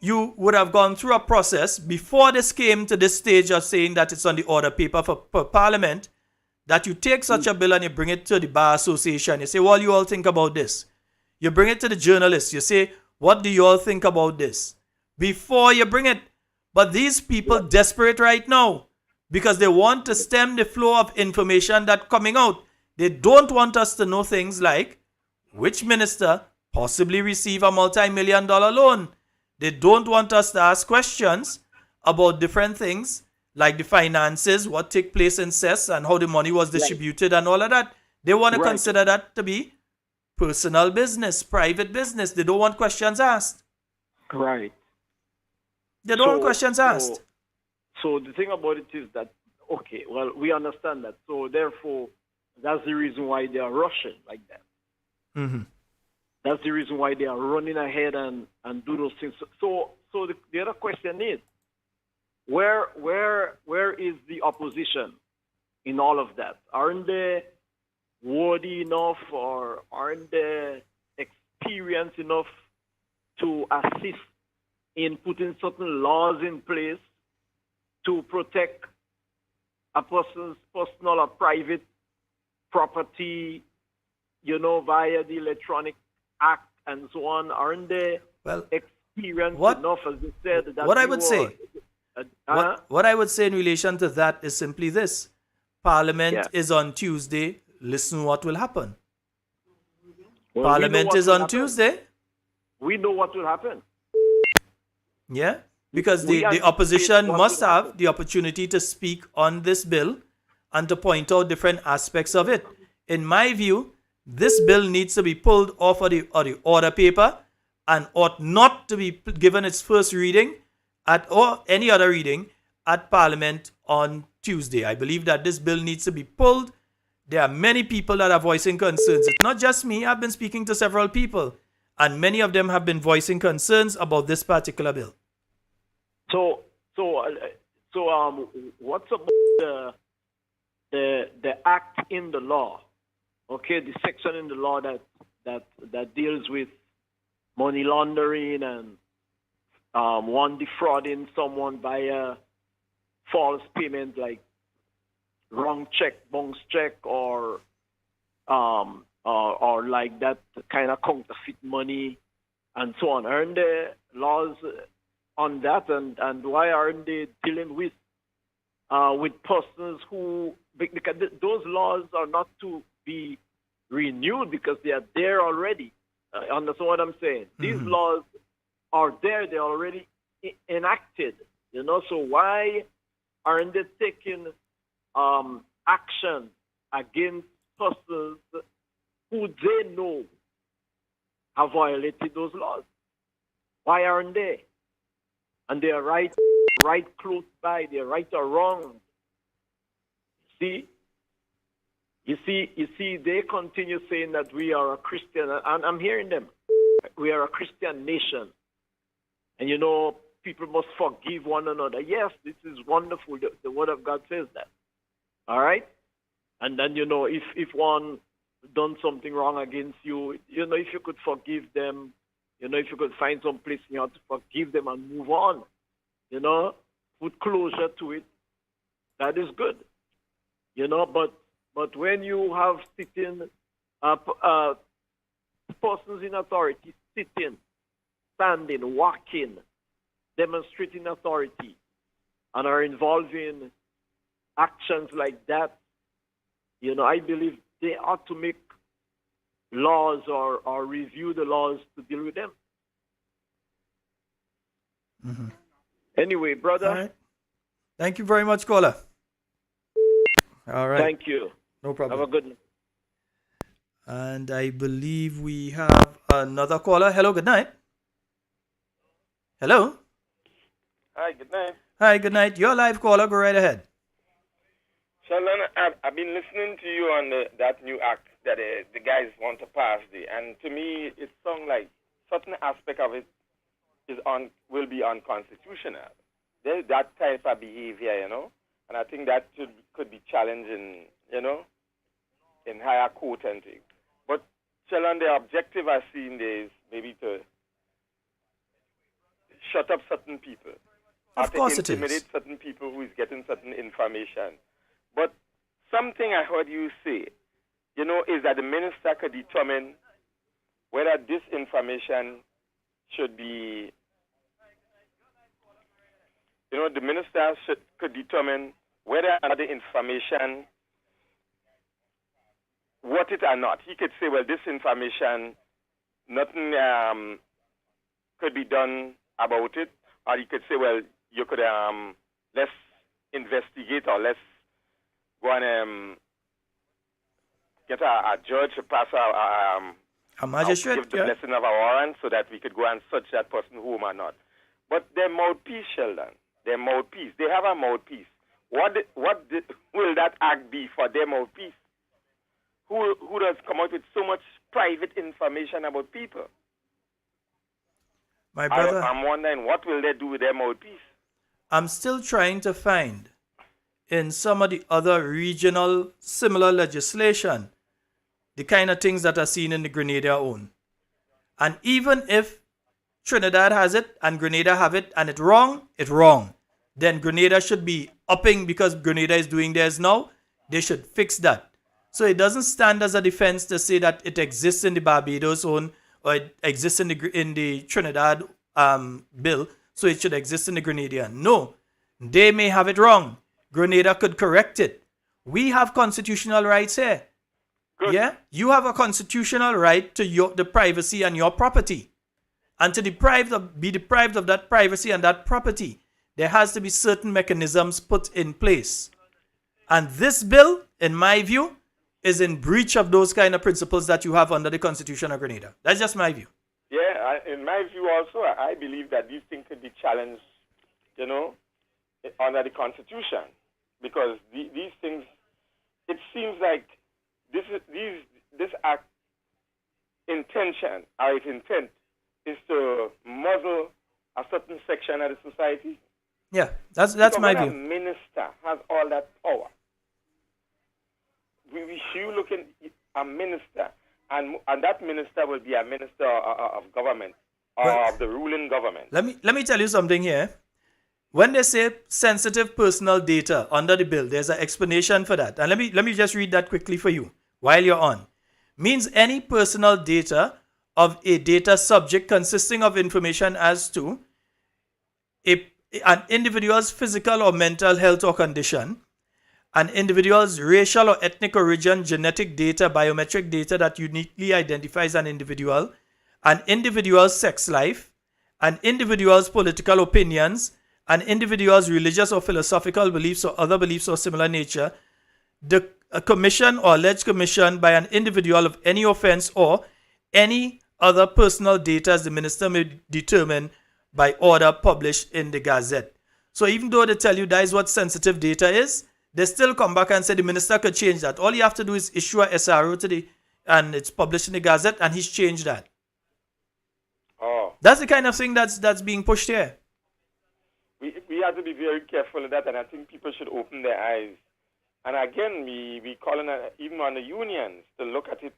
you would have gone through a process before this came to this stage of saying that it's on the order paper for Parliament that you take such a bill and you bring it to the Bar Association. You say, what do you all think about this? You bring it to the journalists. You say, what do you all think about this? Before you bring it. But these people desperate right now because they want to stem the flow of information that's coming out. They don't want us to know things like which minister possibly receive a multi-million-dollar loan. They don't want us to ask questions about different things like the finances, what took place in CES and how the money was distributed and all of that. They want to consider that to be personal business, private business. They don't want questions asked. Right. They don't want questions asked. So the thing about it is that, okay, well, we understand that. So therefore, that's the reason why they are rushing like that. Mm-hmm. That's the reason why they are running ahead and do those things. So the other question is, where is the opposition in all of that? Aren't they worthy enough or aren't they experienced enough to assist in putting certain laws in place to protect a person's personal or private property, via the Electronic Act and so on? Aren't they experienced enough, as you said? That what I would say in relation to that is simply this. Parliament is on Tuesday. Listen what will happen. Well, Parliament is on Tuesday. We know what will happen. Yeah, because the opposition must have the opportunity to speak on this bill and to point out different aspects of it. In my view, this bill needs to be pulled off of the order paper and ought not to be given its first reading or any other reading at Parliament on Tuesday. I believe that this bill needs to be pulled. There are many people that are voicing concerns. It's not just me. I've been speaking to several people, and many of them have been voicing concerns about this particular bill. So, what's about the act in the law? Okay, the section in the law that deals with money laundering and one defrauding someone via false payment, like wrong check, bounce check, or like that kind of counterfeit money and so on. Aren't there laws on that, and why aren't they dealing with persons who, because those laws are not to be renewed because they are there already. Understand what I'm saying? Mm-hmm. These laws are there; they're already enacted. So why aren't they taking action against persons who they know have violated those laws? Why aren't they? And they are right close by. They're right or wrong. You see, they continue saying that we are a Christian, and I'm hearing them. We are a Christian nation. And people must forgive one another. Yes, this is wonderful. The Word of God says that. All right? And then, if one done something wrong against you, if you could forgive them, if you could find some place in your heart to forgive them and move on, put closure to it, that is good. But when you have sitting persons in authority, sitting, standing, walking, demonstrating authority, and are involved in actions like that, I believe they ought to make laws or review the laws to deal with them. Mm-hmm. Anyway, brother. All right. Thank you very much, caller. All right. Thank you. No problem. Have a good night. And I believe we have another caller. Hello, good night. Hello. Hi, good night. Hi, good night. You're live, caller. Go right ahead. Sheldon, I've been listening to you on that new act that the guys want to pass, and to me, it sounds like certain aspect of it will be unconstitutional. There's that type of behavior, and I think that could be challenging, in higher court and things. But Sheldon, the objective I've seen there is maybe to shut up certain people. Of course it is. Intimidate certain people who is getting certain information. But something I heard you say, is that the minister could determine whether this information should be, the minister could determine whether another information, worth it or not. He could say, well, this information, nothing could be done about it, or he could say, well, you could let's investigate, or let's go and get a judge to pass a magistrate, give the blessing of a warrant so that we could go and search that person home or not. But their mouthpiece, Sheldon, their mouthpiece, they have a mouthpiece. What will that act be for their mouthpiece? Who does come out with so much private information about people? My brother, I'm wondering, what will they do with their mouthpiece? I'm still trying to find in some of the other regional similar legislation the kind of things that are seen in the Grenada own. And even if Trinidad has it and Grenada have it and it's wrong, then Grenada should be upping because Grenada is doing theirs now. They should fix that. So it doesn't stand as a defense to say that it exists in the Barbados own or it exists in the Trinidad bill, so it should exist in the Grenadian. No, they may have it wrong. Grenada could correct it. We have constitutional rights here. Good. Yeah, you have a constitutional right to the privacy and your property, and to be deprived of that privacy and that property, there has to be certain mechanisms put in place. And this bill, in my view, is in breach of those kind of principles that you have under the Constitution of Grenada. That's just my view. Yeah, in my view also, I believe that these things could be challenged, under the Constitution, because these things, it seems like this act intention or its intent is to muzzle a certain section of the society. Yeah, that's my view. A minister has all that power. You look at a minister, and that minister will be a minister of government or of the ruling government. Let me tell you something here. When they say sensitive personal data under the bill, there's an explanation for that. And let me just read that quickly for you while you're on. Means any personal data of a data subject consisting of information as to an individual's physical or mental health or condition, an individual's racial or ethnic origin, genetic data, biometric data that uniquely identifies an individual, an individual's sex life, an individual's political opinions, an individual's religious or philosophical beliefs or other beliefs of similar nature, the commission or alleged commission by an individual of any offense or any other personal data as the minister may determine by order published in the Gazette. So even though they tell you that is what sensitive data is, they still come back and say the minister could change that. All you have to do is issue a SRO and it's published in the Gazette, and he's changed that. Oh. That's the kind of thing that's being pushed here. We have to be very careful of that, and I think people should open their eyes. And again, we calling even on the unions to look at it,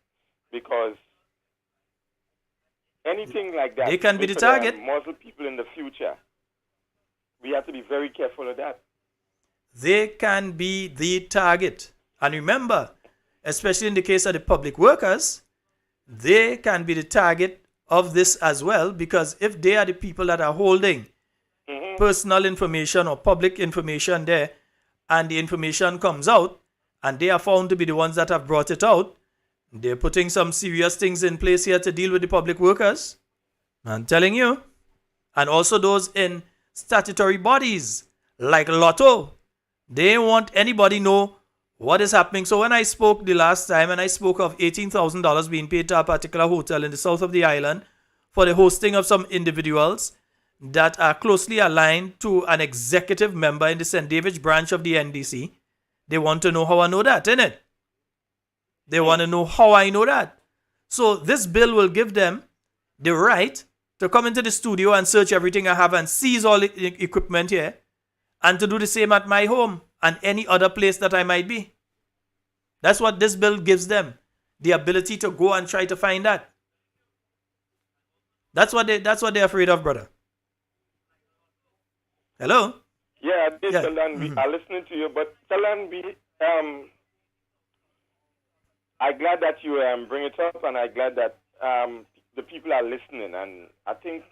because anything like that, they can be the target. Muzzle people in the future. We have to be very careful of that. They can be the target. And remember, especially in the case of the public workers, they can be the target of this as well, because if they are the people that are holding personal information or public information there, and the information comes out, and they are found to be the ones that have brought it out, they're putting some serious things in place here to deal with the public workers. I'm telling you. And also those in statutory bodies like Lotto. They want anybody know what is happening. So when I spoke the last time, and I spoke of $18,000 being paid to a particular hotel in the south of the island for the hosting of some individuals that are closely aligned to an executive member in the St. David's branch of the NDC, they want to know how I know that, innit? They want to know how I know that. So this bill will give them the right to come into the studio and search everything I have and seize all the equipment here, and to do the same at my home and any other place that I might be. That's what this bill gives them, the ability to go and try to find that. That's what they're afraid of, brother. Hello? Yeah, Talon, we are listening to you, but Talon, I'm glad that you bring it up, and I'm glad that the people are listening. And I think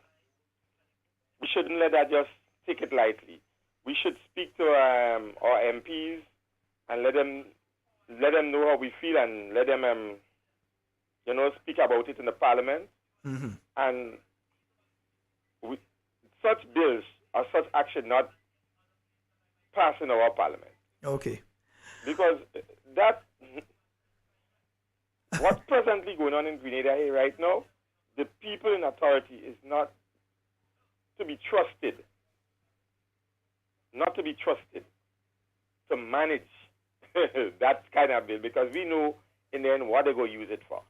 we shouldn't let that just take it lightly. We should speak to our MPs and let them know how we feel, and let them speak about it in the Parliament. Mm-hmm. And such bills or such action not pass in our Parliament. Okay. Because that what's presently going on in Grenada here right now, the people in authority is not to be trusted. Not to be trusted to manage that kind of bill, because we know in the end what they're going to use it for.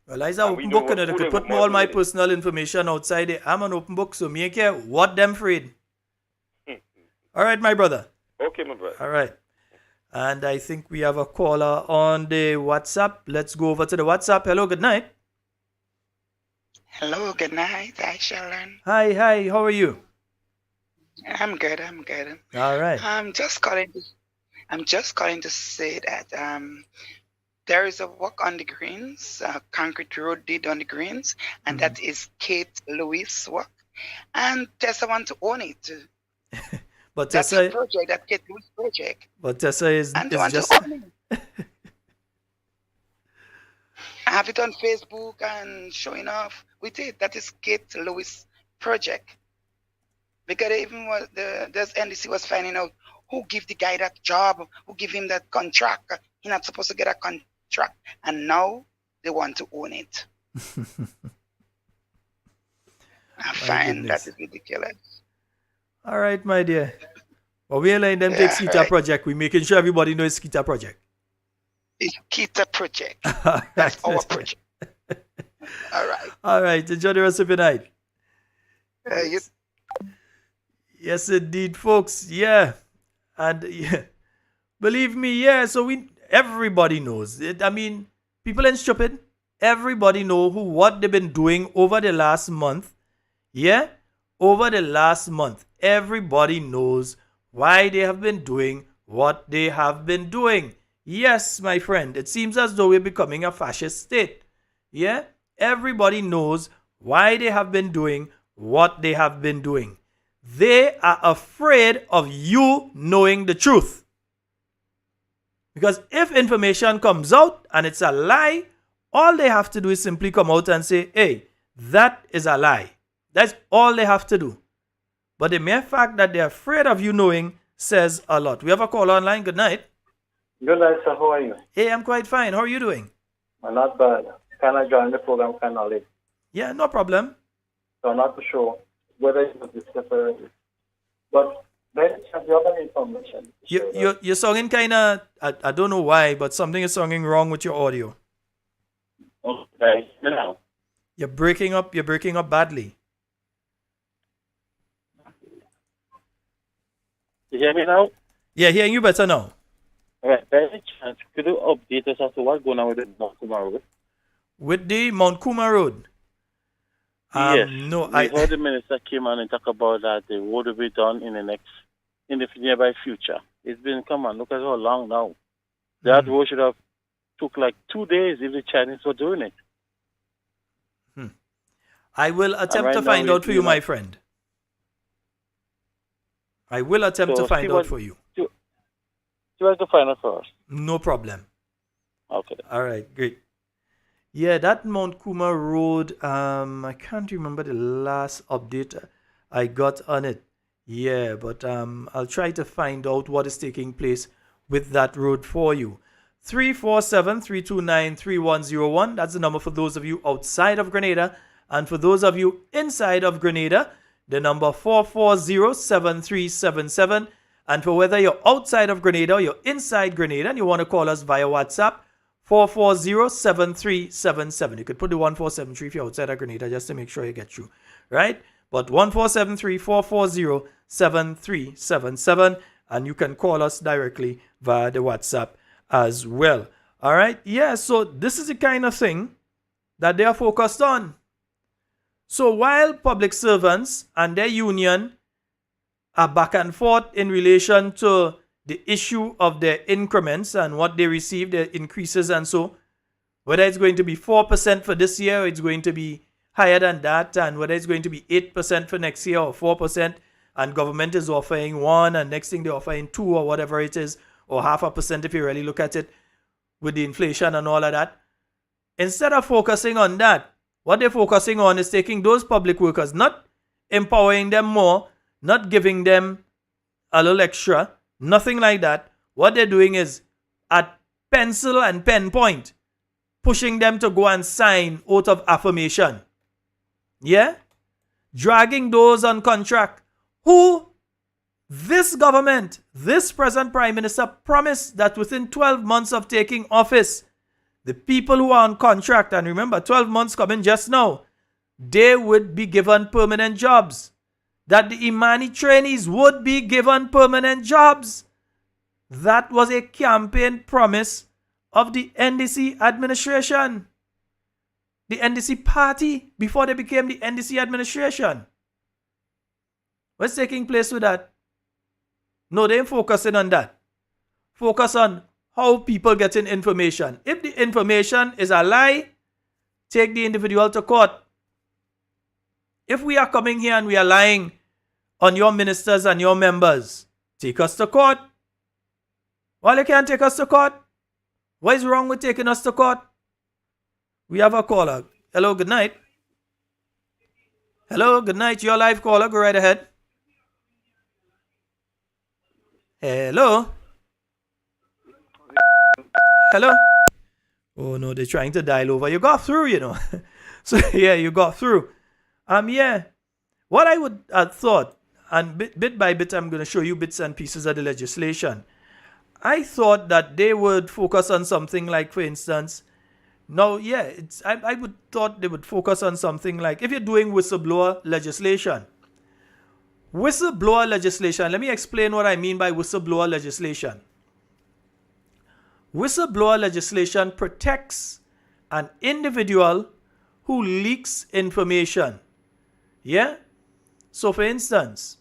Well, I's an open book, and I could put all my personal information outside there. I'm an open book, so me care what them afraid. All right, my brother. Okay, my brother. All right. And I think we have a caller on the WhatsApp. Let's go over to the WhatsApp. Hello, good night. Hello, good night. Hi, Sheldon. Hi, how are you? I'm good. All right. I'm just calling to say that there is a work on the greens, concrete road did on the greens, and that is Kate Lewis' work. And Tessa want to own it. But That's Tessa, a project, that Kate Lewis project. but Tessa is And they want just to own it. I have it on Facebook and showing off with it. That is Kate Lewis project. Because even this NDC was finding out who give the guy that job, who give him that contract. He's not supposed to get a contract. And now they want to own it. I find that is ridiculous. All right, my dear. Well, we're letting them take Skeeter right. project. We're making sure everybody knows Skeeter project. It's Kita project. That's our project. All right. All right. Enjoy the rest of your night. You Yes, indeed, folks. Yeah. And yeah. Believe me, yeah. So everybody knows it. I mean, people ain't stupid. Everybody know what they've been doing over the last month. Yeah? Over the last month. Everybody knows why they have been doing what they have been doing. Yes, my friend. It seems as though we're becoming a fascist state. Yeah? Everybody knows why they have been doing what they have been doing. They are afraid of you knowing the truth. Because if information comes out and it's a lie, all they have to do is simply come out and say, hey, that is a lie. That's all they have to do. But the mere fact that they're afraid of you knowing says a lot. We have a call online. Good night. Good night, sir. How are you? Hey, I'm quite fine. How are you doing? Not bad. Can I join the program? Can I live? Yeah, no problem. So I'm not sure whether it was discussed already. But then have you have any information? You're sounding kind of, I don't know why, but something is sounding wrong with your audio. Okay, now. You're breaking up badly. You hear me now? Yeah, hearing you better now. All right, by any chance, could you update us as to what's going on with the Mount Kuma Road? With the Mount Kuma Road? Yes. No, I heard the minister came on and talk about that the road will be done in the nearby future. It's been, come on, look at how long now. That road should have took like 2 days if the Chinese were doing it. I will attempt to find out for you, my friend. I will attempt to find out for you. You have to find out for us. No problem. Okay. All right, great. Yeah, that Mount Kuma Road, I can't remember the last update I got on it. Yeah, but I'll try to find out what is taking place with that road for you. 347-329-3101. That's the number for those of you outside of Grenada. And for those of you inside of Grenada, the number 440-7377. And for whether you're outside of Grenada or you're inside Grenada and you want to call us via WhatsApp, 440-7377. You could put the 1473 if you're outside of Grenada just to make sure you get through, right? But 1473-440-7377. And you can call us directly via the WhatsApp as well. All right? Yeah, so this is the kind of thing that they are focused on. So while public servants and their union are back and forth in relation to the issue of their increments and what they receive, their increases and so, whether it's going to be 4% for this year or it's going to be higher than that, and whether it's going to be 8% for next year or 4%, and government is offering 1 and next thing they're offering 2 or whatever it is, or 0.5% if you really look at it with the inflation and all of that. Instead of focusing on that, what they're focusing on is taking those public workers, not empowering them more, not giving them a little extra, nothing like that. What they're doing is at pencil and pen point, pushing them to go and sign oath of affirmation. Yeah? Dragging those on contract who this government, this present Prime Minister promised that within 12 months of taking office, the people who are on contract, and remember 12 months coming just now, they would be given permanent jobs. That the Imani trainees would be given permanent jobs. That was a campaign promise of the NDC administration. The NDC party before they became the NDC administration. What's taking place with that? No, they ain't focusing on that. Focus on how people getting information. If the information is a lie, take the individual to court. If we are coming here and we are lying on your ministers and your members, take us to court. Well, you can't take us to court. What is wrong with taking us to court? We have a caller. Hello, good night. Hello, good night. Your live caller. Go right ahead. Hello. Hello. Oh no, they're trying to dial over. You got through, you know. So yeah, you got through. Yeah. What I would have thought, and bit by bit, I'm going to show you bits and pieces of the legislation. I thought that they would focus on something like, for instance, I would thought they would focus on something like, if you're doing whistleblower legislation. Whistleblower legislation, let me explain what I mean by whistleblower legislation. Whistleblower legislation protects an individual who leaks information. Yeah? So for instance,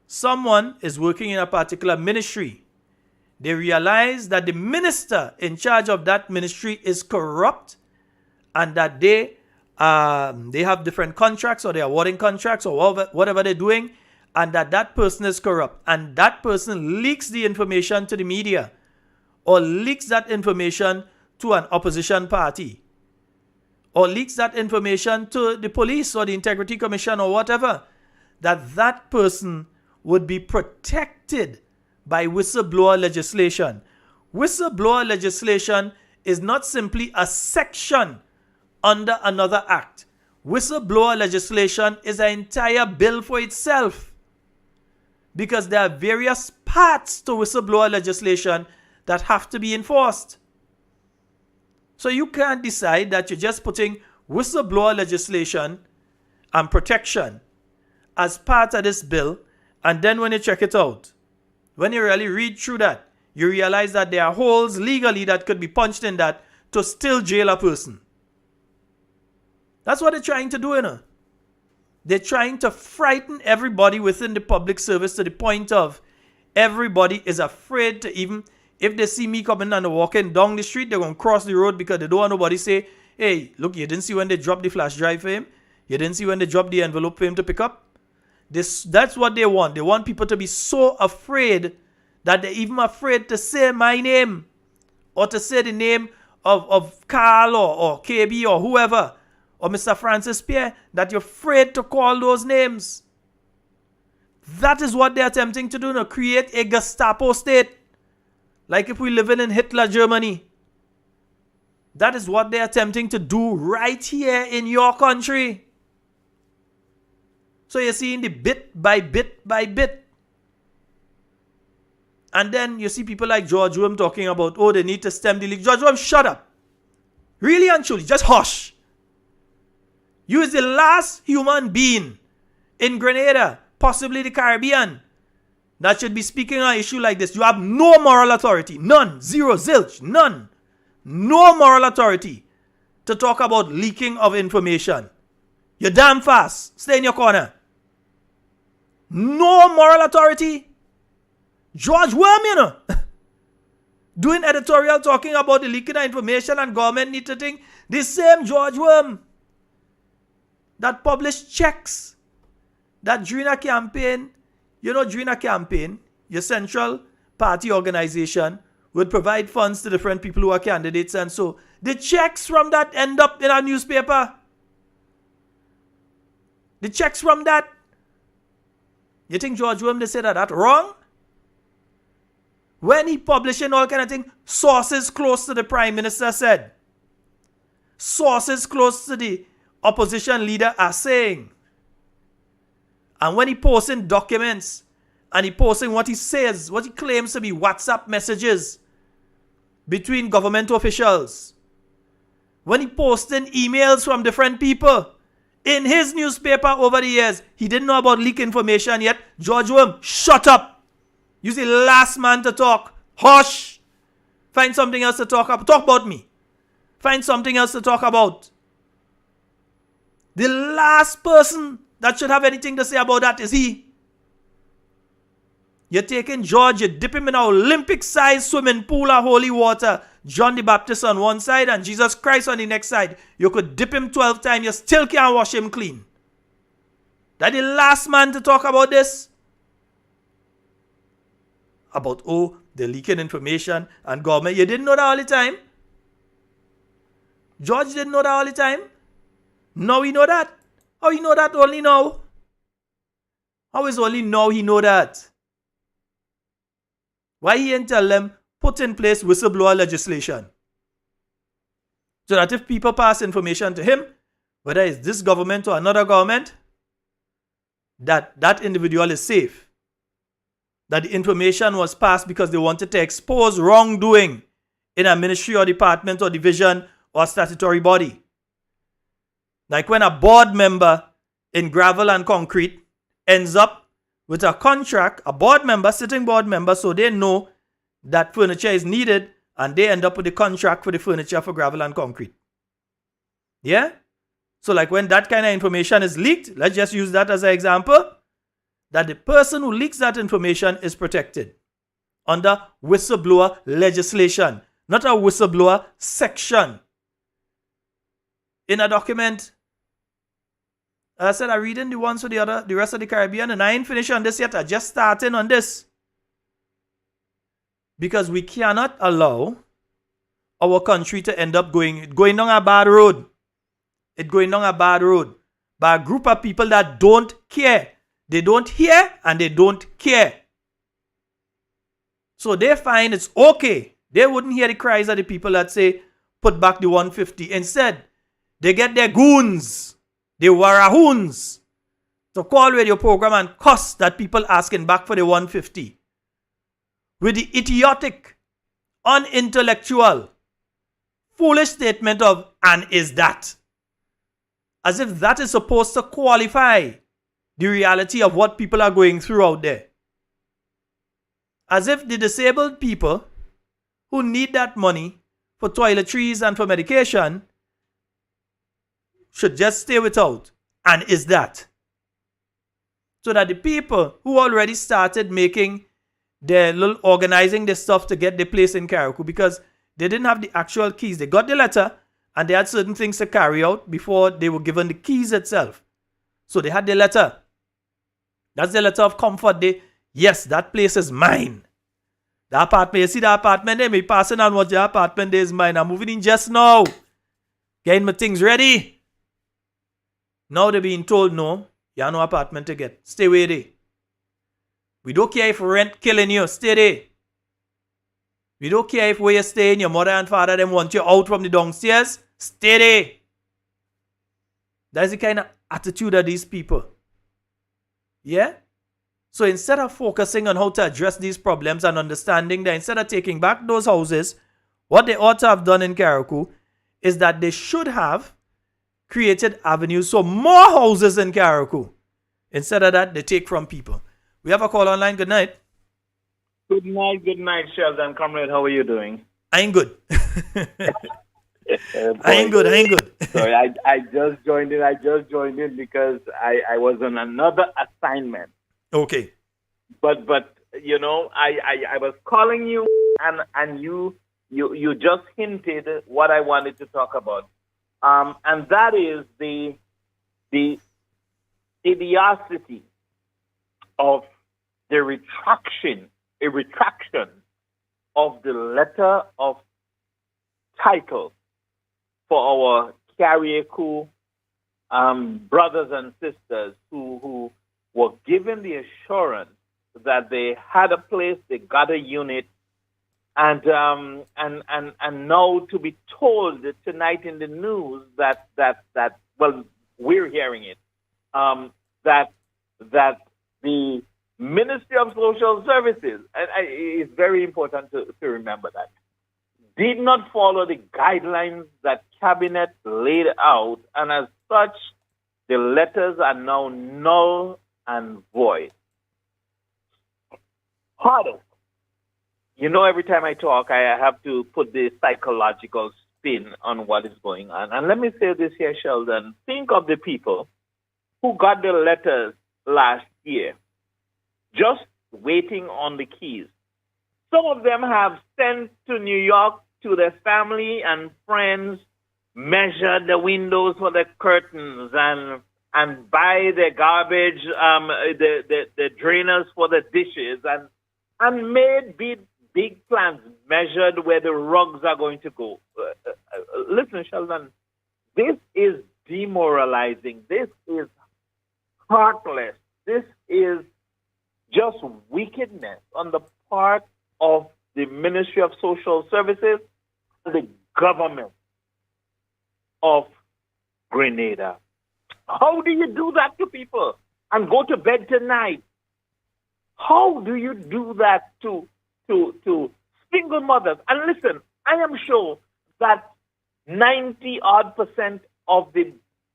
someone is working in a particular ministry. They realize that the minister in charge of that ministry is corrupt and that they have different contracts or they're awarding contracts or whatever they're doing, and that person is corrupt. And that person leaks the information to the media or leaks that information to an opposition party or leaks that information to the police or the Integrity Commission or whatever, that person would be protected by whistleblower legislation. Whistleblower legislation is not simply a section under another act. Whistleblower legislation is an entire bill for itself, because there are various parts to whistleblower legislation that have to be enforced. So you can't decide that you're just putting whistleblower legislation and protection as part of this bill, and then when you check it out, when you really read through that, you realize that there are holes legally that could be punched in that to still jail a person. That's what they're trying to do, you know. They're trying to frighten everybody within the public service to the point of everybody is afraid to even, if they see me coming and walking down the street, they're going to cross the road because they don't want nobody say, hey, look, you didn't see when they dropped the flash drive for him? You didn't see when they dropped the envelope for him to pick up? That's what they want. They want people to be so afraid that they're even afraid to say my name or to say the name of Carl or KB or whoever or Mr. Francis Pierre, that you're afraid to call those names. That is what they're attempting to do now, create a Gestapo state. Like if we live in Hitler Germany. That is what they're attempting to do right here in your country. So you're seeing the bit by bit by bit. And then you see people like George Worm talking about, oh, they need to stem the leak. George Worm, shut up. Really and truly, just hush. You is the last human being in Grenada, possibly the Caribbean, that should be speaking on an issue like this. You have no moral authority. None. Zero. Zilch. None. No moral authority to talk about leaking of information. You're damn fast. Stay in your corner. No moral authority. George Worm, you know, doing editorial talking about the leaking of information and government need to think. The same George Worm that published checks that during a campaign, during a campaign, your central party organization would provide funds to different people who are candidates, and so the checks from that end up in a newspaper. The checks from that. You think George Worm, they say that wrong? When he publishing all kind of things, sources close to the Prime Minister said. Sources close to the opposition leader are saying. And when he posting documents, and he posting what he says, what he claims to be WhatsApp messages between government officials, when he posting emails from different people in his newspaper over the years, he didn't know about leak information yet. George Worm, shut up. You're the last man to talk. Hush. Find something else to talk about. Talk about me. Find something else to talk about. The last person that should have anything to say about that is he. You're taking George, you dip him in an Olympic-sized swimming pool of holy water. John the Baptist on one side and Jesus Christ on the next side. You could dip him 12 times, you still can't wash him clean. That the last man to talk about this? About, they're leaking information and government. You didn't know that all the time? George didn't know that all the time? Now he know that? How he know that only now? How is only now he know that? Why he didn't tell them, put in place whistleblower legislation? So that if people pass information to him, whether it's this government or another government, that individual is safe. That the information was passed because they wanted to expose wrongdoing in a ministry or department or division or statutory body. Like when a board member in gravel and concrete ends up with a contract, a board member, sitting board member, so they know that furniture is needed and they end up with the contract for the furniture for gravel and concrete. Yeah? So like when that kind of information is leaked, let's just use that as an example, that the person who leaks that information is protected under whistleblower legislation, not a whistleblower section. In a document, I said I'm reading the ones for the rest of the Caribbean, and I ain't finished on this yet. I just starting on this. Because we cannot allow our country to end up going down a bad road. It's going down a bad road by a group of people that don't care. They don't hear and they don't care. So they find it's okay. They wouldn't hear the cries of the people that say, put back the 150. Instead, they get their goons, the warahoons, to call radio program and cuss that people asking back for the 150. With the idiotic, unintellectual, foolish statement of, and is that? As if that is supposed to qualify the reality of what people are going through out there. As if the disabled people who need that money for toiletries and for medication should just stay without. And is that? So that the people who already started making their little organizing their stuff to get their place in Carriacou, because they didn't have the actual keys. They got the letter and they had certain things to carry out before they were given the keys itself. So they had the letter. That's the letter of comfort. Yes, that place is mine. The apartment, you see the apartment there, me passing on what your apartment is mine. I'm moving in just now. Getting my things ready. Now they're being told, no, you have no apartment to get. Stay away there. We don't care if rent killing you. Stay there. We don't care if where you're staying, your mother and father them want you out from the downstairs. Stay there. That's the kind of attitude of these people. Yeah? So instead of focusing on how to address these problems and understanding that instead of taking back those houses, what they ought to have done in Carriacou is that they should have created avenues for more houses in Carriacou. Instead of that, they take from people. We have a call online. Good night. Good night, Sheldon. Comrade, how are you doing? I ain't good. I ain't good. Sorry, I just joined in because I was on another assignment. Okay. But I was calling you, and you just hinted what I wanted to talk about, and that is the idiocy of the retraction of the letter of title for our Carriacou brothers and sisters who were given the assurance that they had a place, they got a unit, and now to be told tonight in the news that well, we're hearing it, that the Ministry of Social Services, and it's very important to remember that, did not follow the guidelines that Cabinet laid out, and as such, the letters are now null and void. Hardest. Every time I talk, I have to put the psychological spin on what is going on. And let me say this here, Sheldon. Think of the people who got the letters last year, just waiting on the keys. Some of them have sent to New York to their family and friends, measured the windows for the curtains and buy the garbage, the drainers for the dishes, and made big plans, measured where the rugs are going to go. Listen, Sheldon, this is demoralizing. This is heartless. This is just wickedness on the part of the Ministry of Social Services and the government of Grenada. How do you do that to people and go to bed tonight? How do you do that to single mothers? And listen, I am sure that 90% of the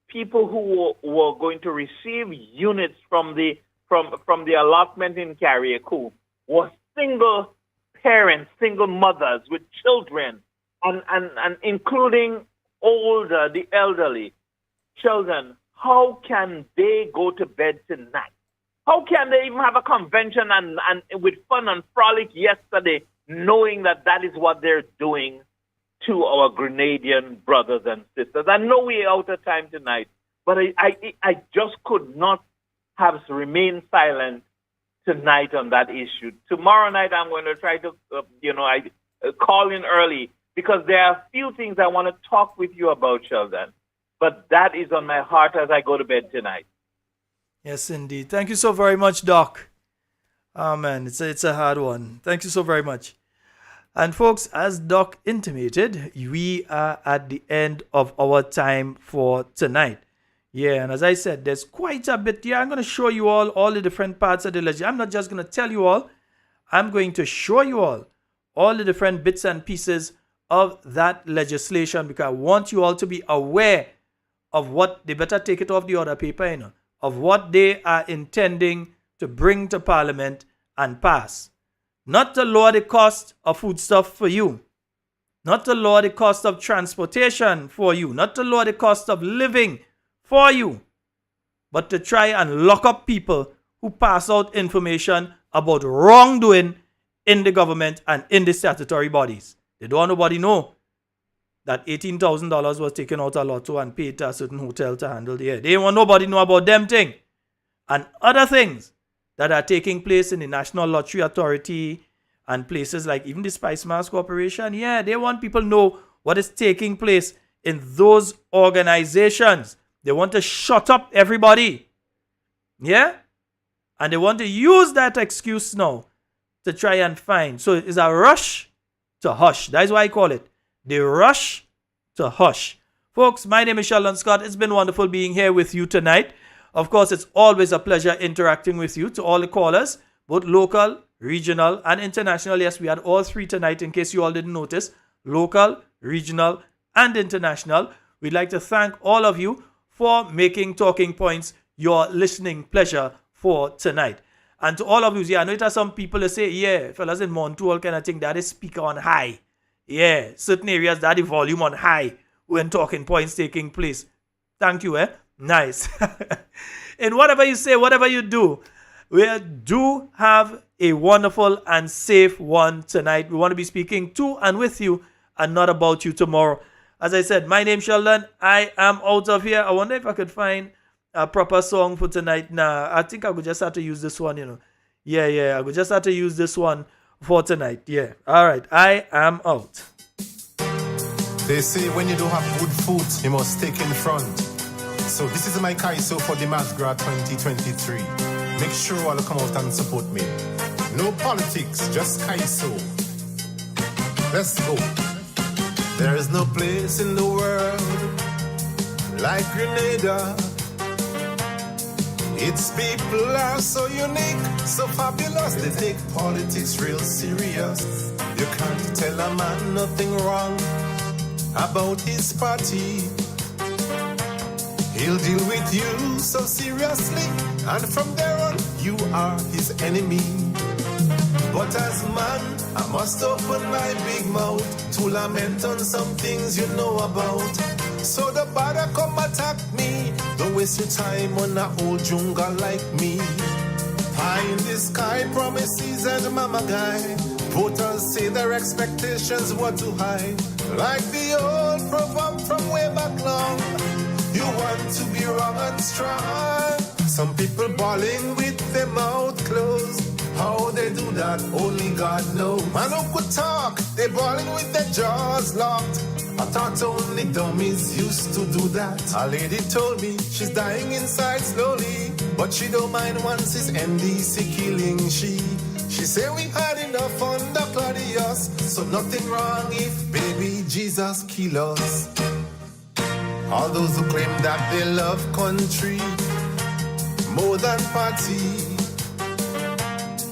people who were going to receive units from the allotment in Carriacou were single parents, single mothers with children, and including older, the elderly. Children, how can they go to bed tonight? How can they even have a convention and with fun and frolic yesterday, knowing that is what they're doing to our Grenadian brothers and sisters? I know we're out of time tonight, but I just could not have remained silent tonight on that issue. Tomorrow night I'm going to try to, call in early because there are a few things I want to talk with you about, Sheldon. But that is on my heart as I go to bed tonight. Yes, indeed. Thank you so very much, Doc. Oh, man, it's a hard one. Thank you so very much. And folks, as Doc intimated, we are at the end of our time for tonight. Yeah, and as I said, there's quite a bit. Yeah, I'm going to show you all the different parts of the legislation. I'm not just going to tell you all. I'm going to show you all the different bits and pieces of that legislation because I want you all to be aware of what, they better take it off the other paper, of what they are intending to bring to Parliament and pass. Not to lower the cost of foodstuff for you. Not to lower the cost of transportation for you. Not to lower the cost of living for you. But to try and lock up people who pass out information about wrongdoing in the government and in the statutory bodies. They don't want nobody know that $18,000 was taken out of Lotto and paid to a certain hotel to handle the air. They want nobody know about them thing. And other things that are taking place in the National Lottery Authority and places like even the Spice Mass Corporation. Yeah, they want people to know what is taking place in those organizations. They want to shut up everybody. Yeah? And they want to use that excuse now to try and find. So it's a rush to hush. That's why I call it the rush to hush. Folks, my name is Sheldon Scott. It's been wonderful being here with you tonight. Of course, it's always a pleasure interacting with you. To all the callers, both local, regional, and international. Yes, we had all three tonight in case you all didn't notice. Local, regional, and international. We'd like to thank all of you for making Talking Points your listening pleasure for tonight. And to all of you, I know there are some people that say, yeah, fellas in Montour kind of thing, that is speaker on high. Yeah, certain areas that the volume on high when Talking Points taking place. Thank you, Nice. In whatever you say, whatever you do, We do have a wonderful and safe one tonight. We want to be speaking to and with you and not about you tomorrow. As I said, my name's Sheldon. I am out of here. I wonder if I could find a proper song for tonight. Nah, I think I would just have to use this one, you know. Yeah, I would just have to use this one for tonight. Yeah. All right. I am out. They say when you don't have good food, you must take in front. So this is my Kaiso for the Masgra 2023. Make sure all come out and support me. No politics, just Kaiso. Let's go. There is no place in the world like Grenada. Its people are so unique, so fabulous. They take politics real serious. You can't tell a man nothing wrong about his party. He'll deal with you so seriously, and from there on, you are his enemy. But as man, I must open my big mouth to lament on some things you know about. So the bother come attack me. Don't waste your time on a old jungle like me. Pie in the sky, promises and mama guy. Voters say their expectations were too high. Like the old proverb from way back long. You want to be wrong and strong. Some people bawling with their mouth closed. How they do that, only God knows. Man who could talk, they bawling with their jaws locked. I thought only dummies used to do that. A lady told me she's dying inside slowly, but she don't mind once it's NDC killing she. She said we had enough under Claudius, so nothing wrong if baby Jesus kill us. All those who claim that they love country more than party,